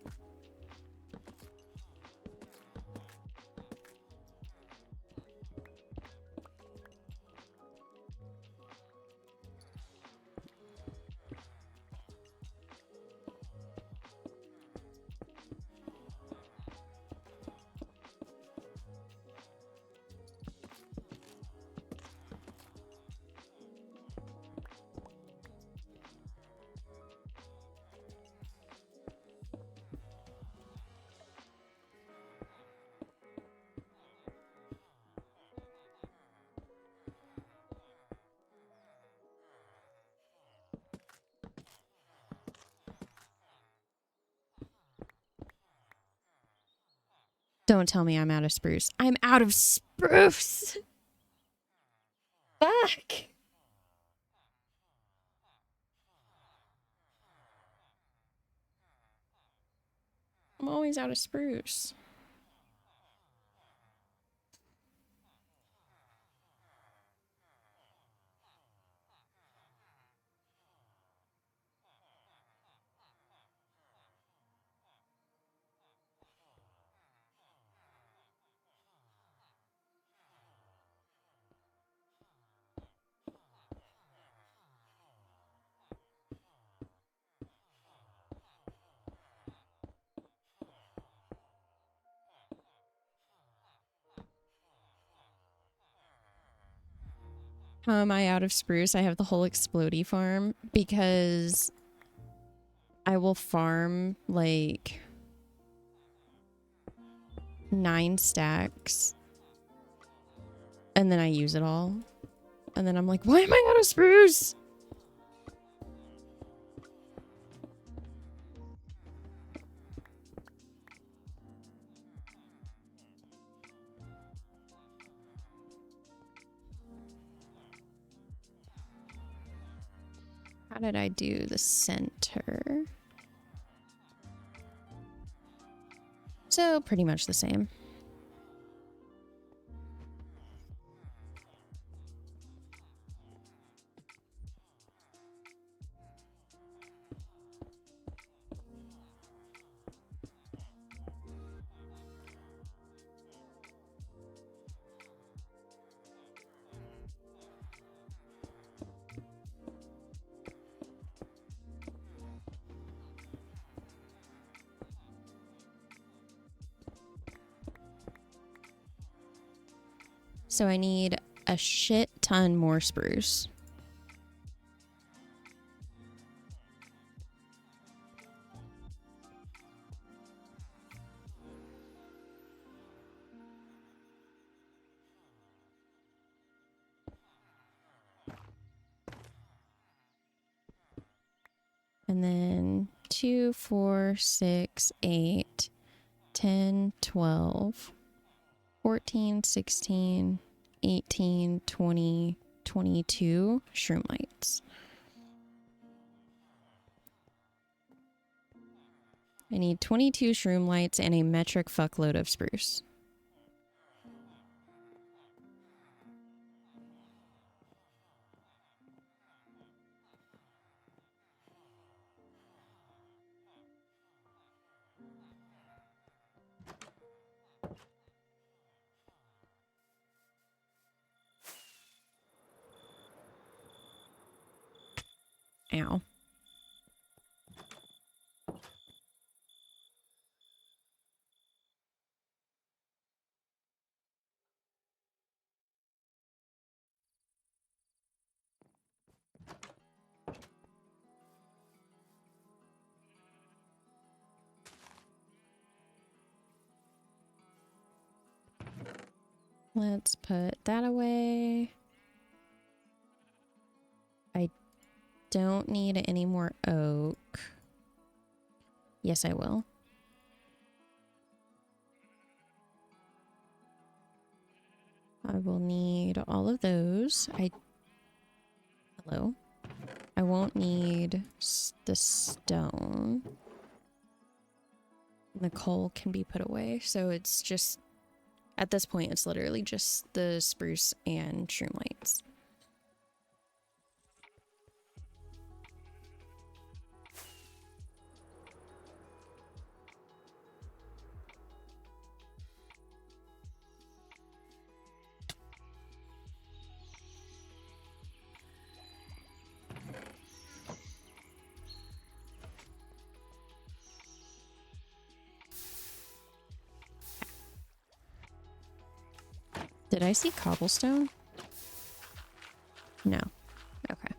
Don't tell me I'm out of spruce. I'm out of spruce! Fuck! I'm always out of spruce. How am I out of spruce? I have the whole explodey farm because I will farm like 9 stacks and then I use it all. And then I'm like, why am I out of spruce? How did I do the center? So pretty much the same. So I need a shit ton more spruce. And then 2, 4, 6, 8, 10, 12, 14, 16, 18, 20, 22 shroom lights. I need 22 shroom lights and a metric fuckload of spruce. Ow. Let's put that away. I don't need any more oak. Yes, I will. I will need all of those. Hello? I won't need the stone. The coal can be put away. So it's just, at this point, it's literally just the spruce and shroom lights. Did I see cobblestone? No. Okay.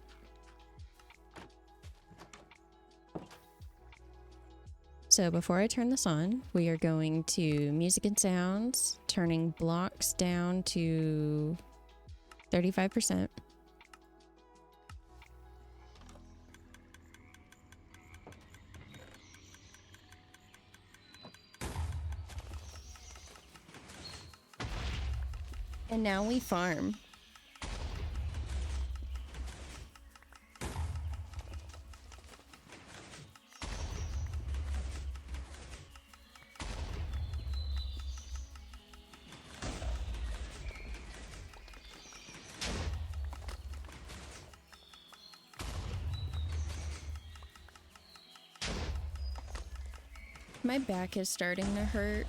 So before I turn this on, we are going to music and sounds, turning blocks down to 35%. And now we farm. My back is starting to hurt.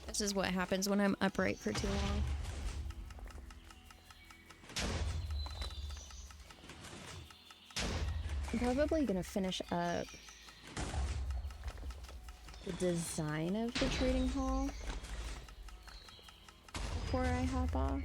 This is what happens when I'm upright for too long. I'm probably gonna finish up the design of the trading hall before I hop off.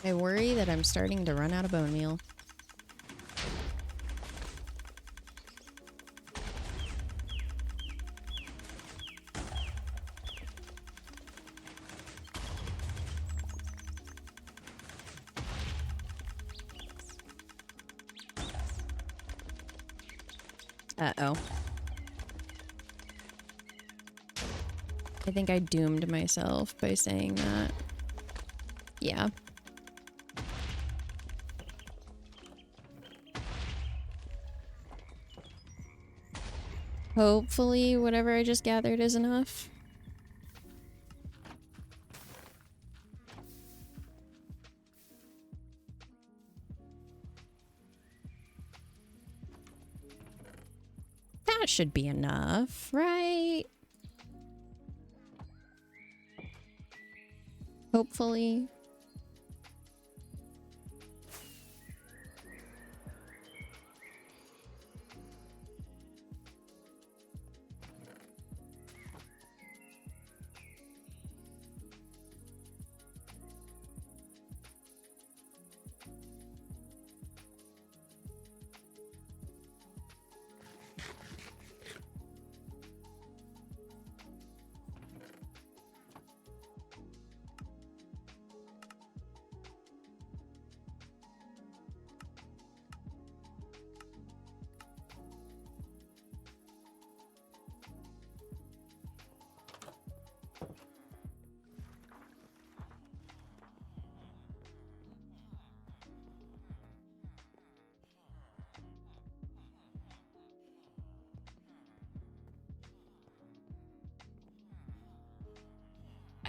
I worry that I'm starting to run out of bone meal. Uh-oh. I think I doomed myself by saying that. Yeah. Hopefully whatever I just gathered is enough. That should be enough, right? Hopefully.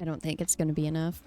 I don't think it's going to be enough.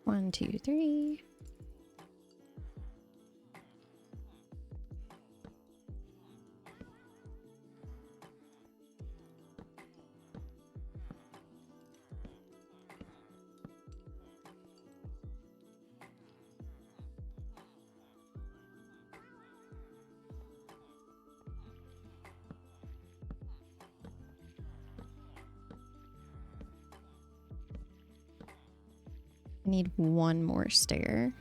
1, 2, 3. I need one more stair.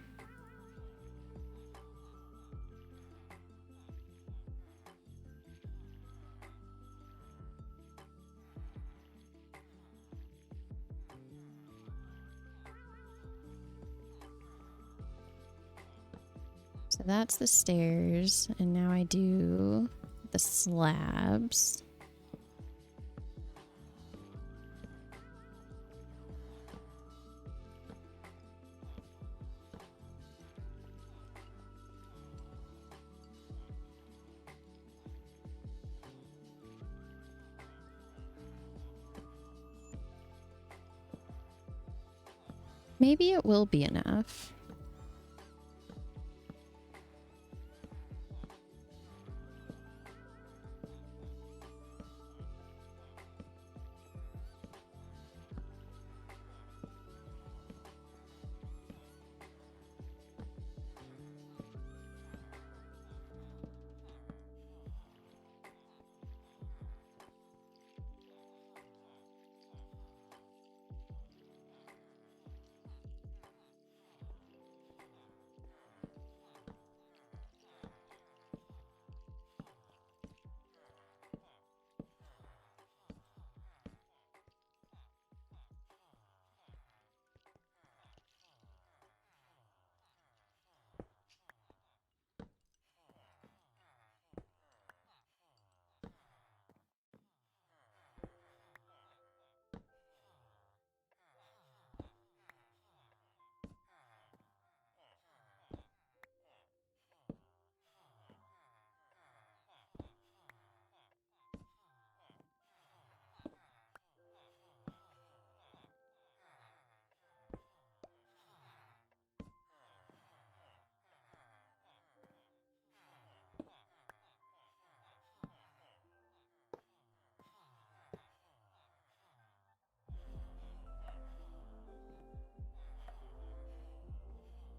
So that's the stairs, and now I do the slabs. Maybe it will be enough.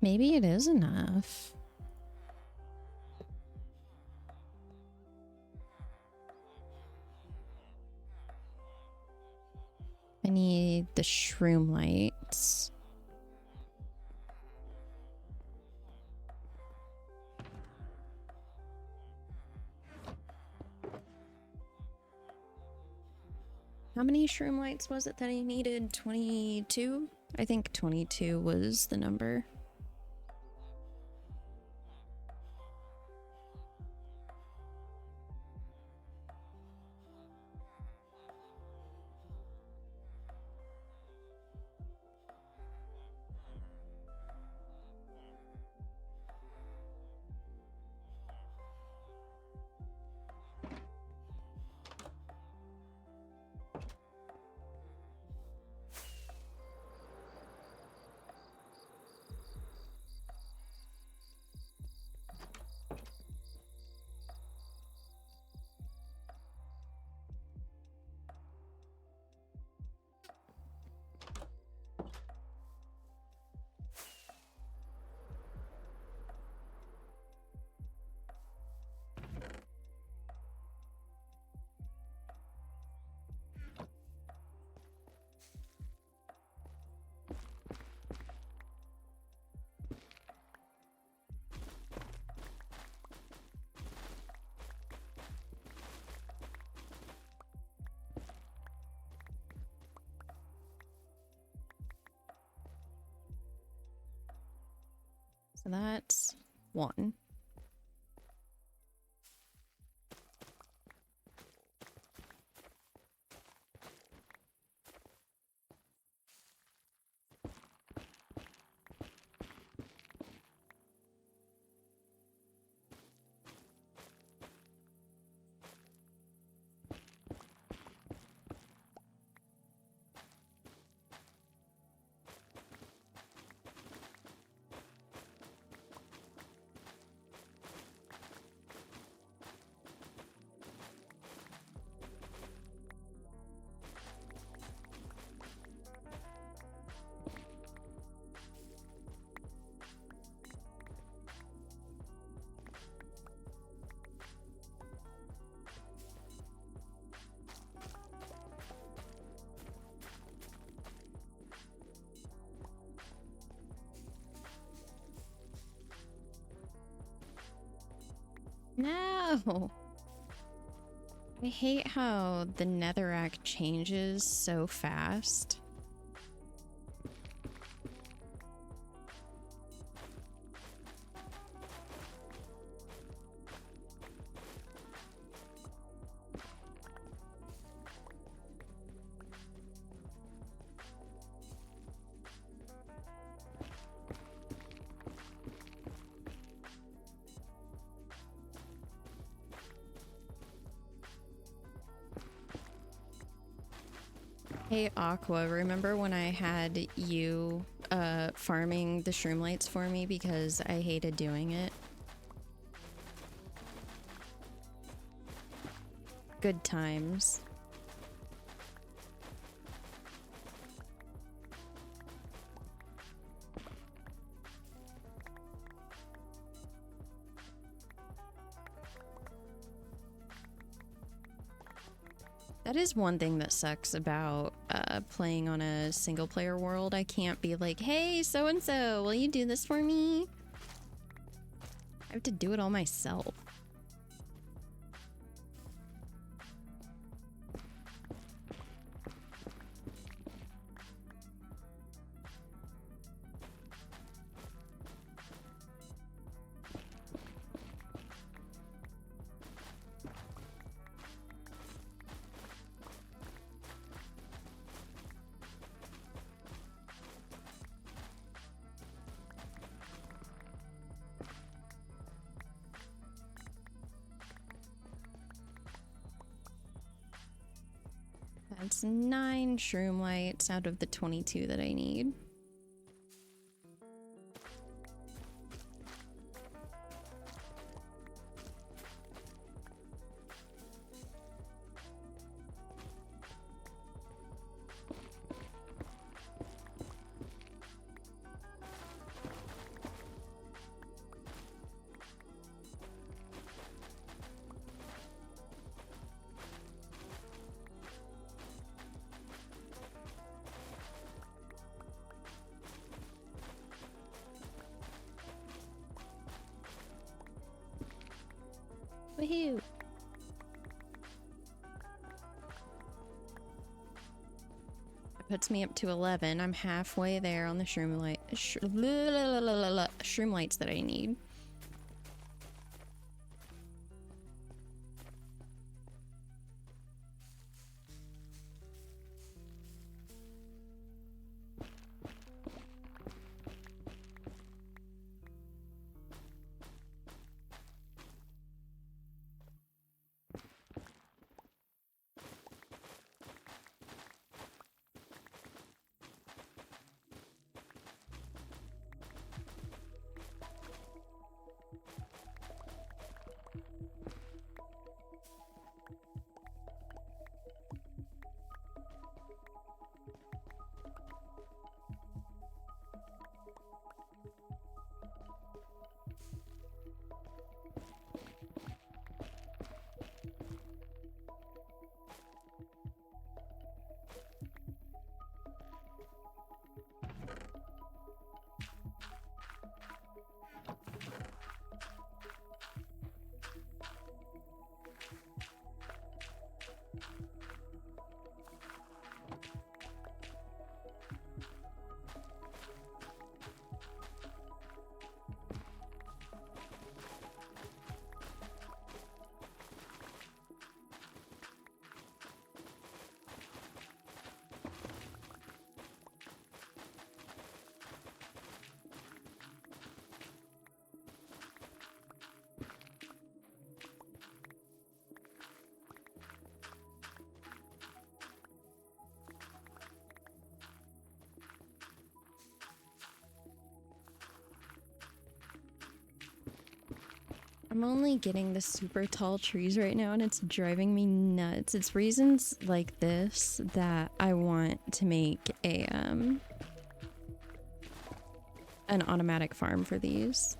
Maybe it is enough. I need the shroom lights. How many shroom lights was it that I needed? 22? I think 22 was the number. So that's one. No! I hate how the netherrack changes so fast. Hey Aqua, remember when I had you farming the shroom lights for me because I hated doing it? Good times. That is one thing that sucks about playing on a single player world. I can't be like, hey, so-and-so, will you do this for me? I have to do it all myself. That's 9 shroom lights out of the 22 that I need. Woohoo! That puts me up to 11. I'm halfway there on the shroom lights that I need. I'm only getting the super tall trees right now and it's driving me nuts. It's reasons like this that I want to make a an automatic farm for these.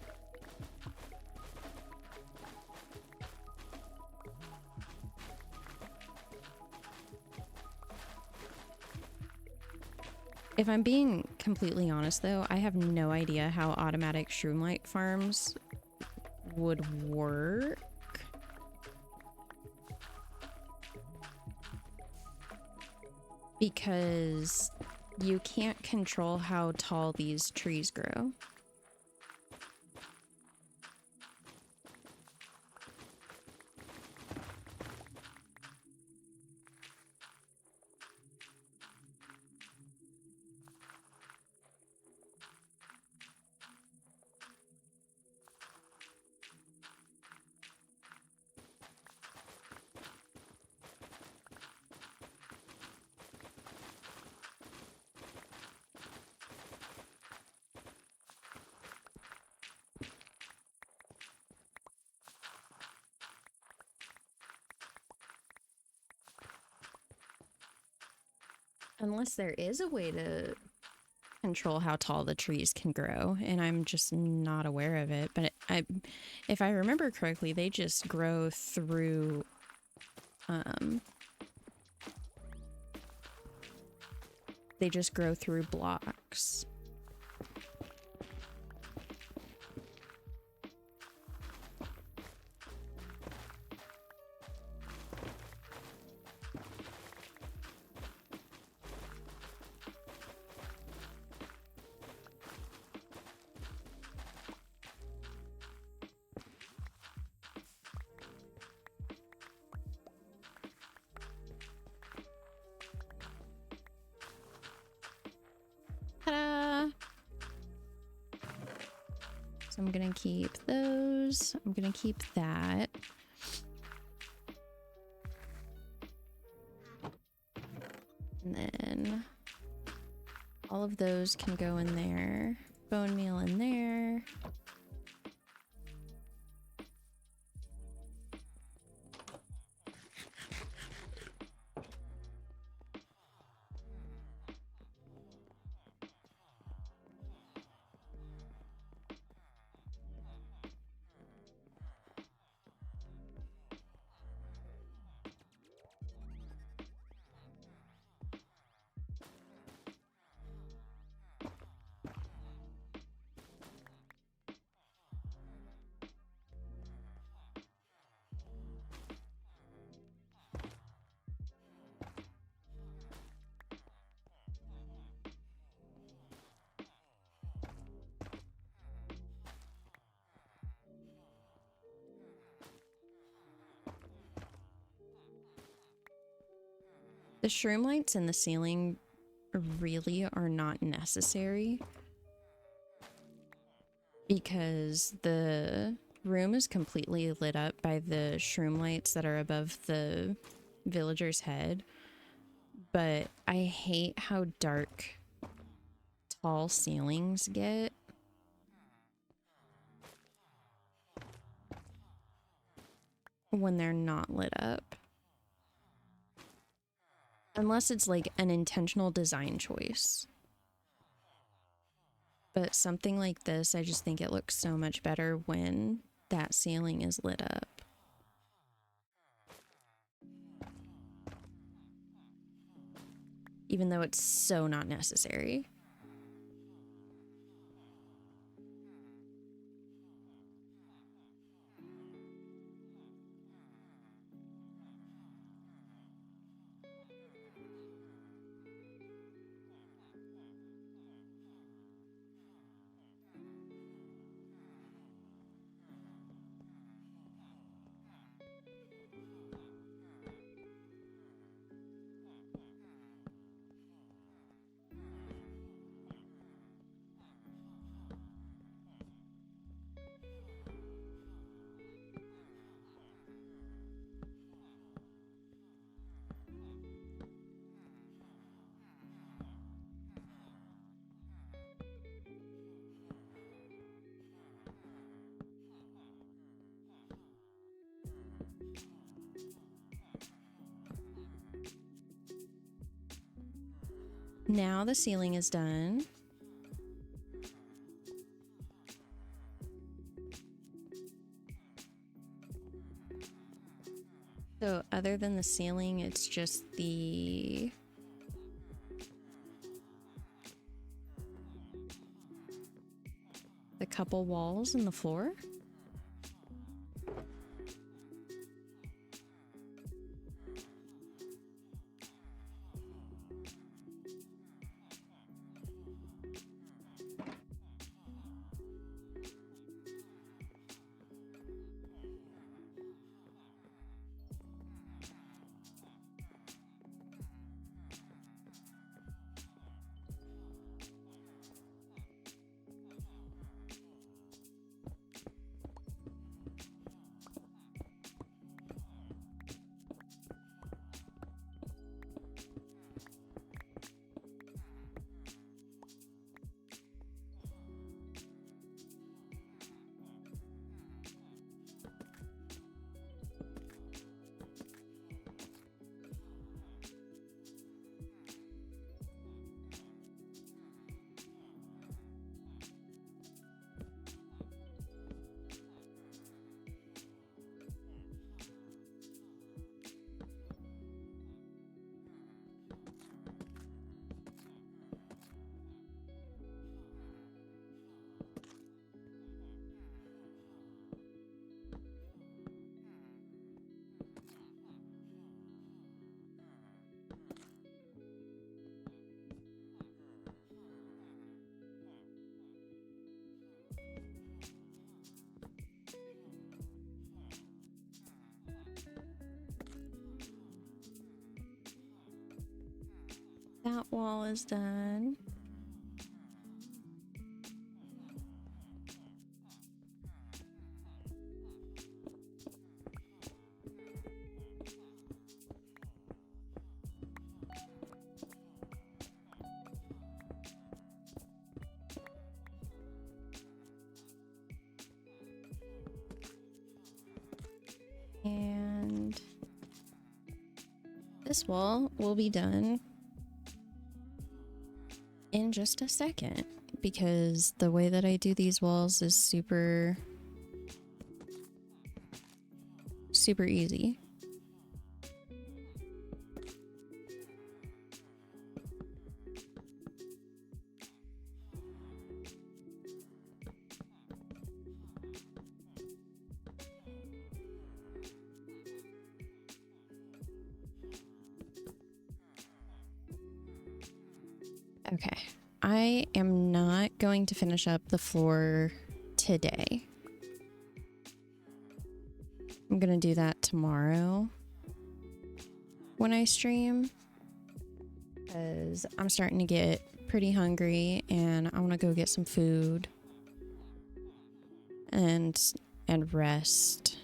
If I'm being completely honest though, I have no idea how automatic shroomlight farms would work. because you can't control how tall these trees grow. Unless there is a way to control how tall the trees can grow, and I'm just not aware of it. But if I remember correctly, they just grow through blocks. Ta-da! So I'm gonna keep those. I'm gonna keep that. And then all of those can go in there. Bone meal in there. The shroom lights in the ceiling really are not necessary because the room is completely lit up by the shroom lights that are above the villager's head. But I hate how dark tall ceilings get. When they're not lit up. Unless it's like an intentional design choice. But something like this, I just think it looks so much better when that ceiling is lit up. Even though it's so not necessary. Now the ceiling is done. So other than the ceiling, it's just the couple walls and the floor. That wall is done. And this wall will be done in just a second because the way that I do these walls is super easy. Okay, I am not going to finish up the floor today. I'm gonna do that tomorrow when I stream because I'm starting to get pretty hungry and I want to go get some food and rest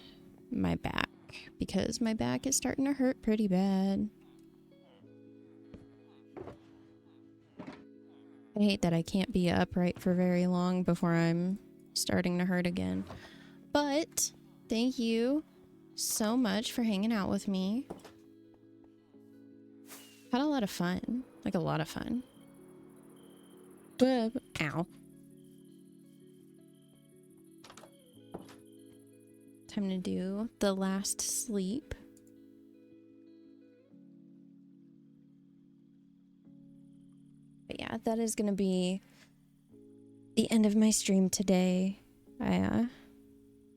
my back because my back is starting to hurt pretty bad. I hate that I can't be upright for very long before I'm starting to hurt again. But thank you so much for hanging out with me. Had a lot of fun. Like a lot of fun. Ow. Time to do the last sleep. But yeah, that is going to be the end of my stream today.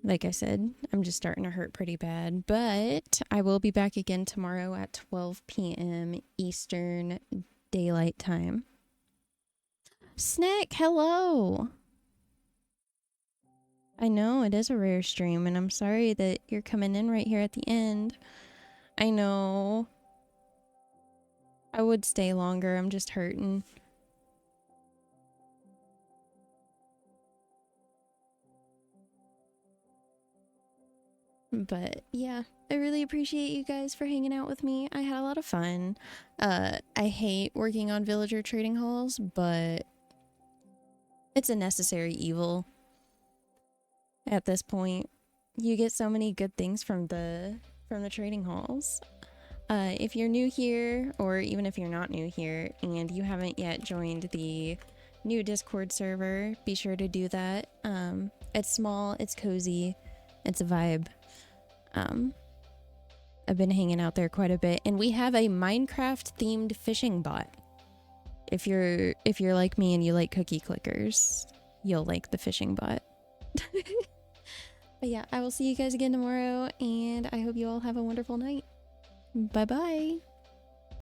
Like I said, I'm just starting to hurt pretty bad, but I will be back again tomorrow at 12 p.m. Eastern Daylight Time. Snack, hello! I know, it is a rare stream, and I'm sorry that you're coming in right here at the end. I know. I would stay longer, I'm just hurting. But yeah, I really appreciate you guys for hanging out with me. I had a lot of fun. I hate working on villager trading halls, but it's a necessary evil at this point. You get so many good things from the trading halls. If you're new here, or even if you're not new here and you haven't yet joined the new Discord server, be sure to do that. It's small, it's cozy, it's a vibe. I've been hanging out there quite a bit, and we have a Minecraft themed fishing bot. If you're like me and you like cookie clickers, you'll like the fishing bot. But yeah, I will see you guys again tomorrow, and I hope you all have a wonderful night. Bye bye.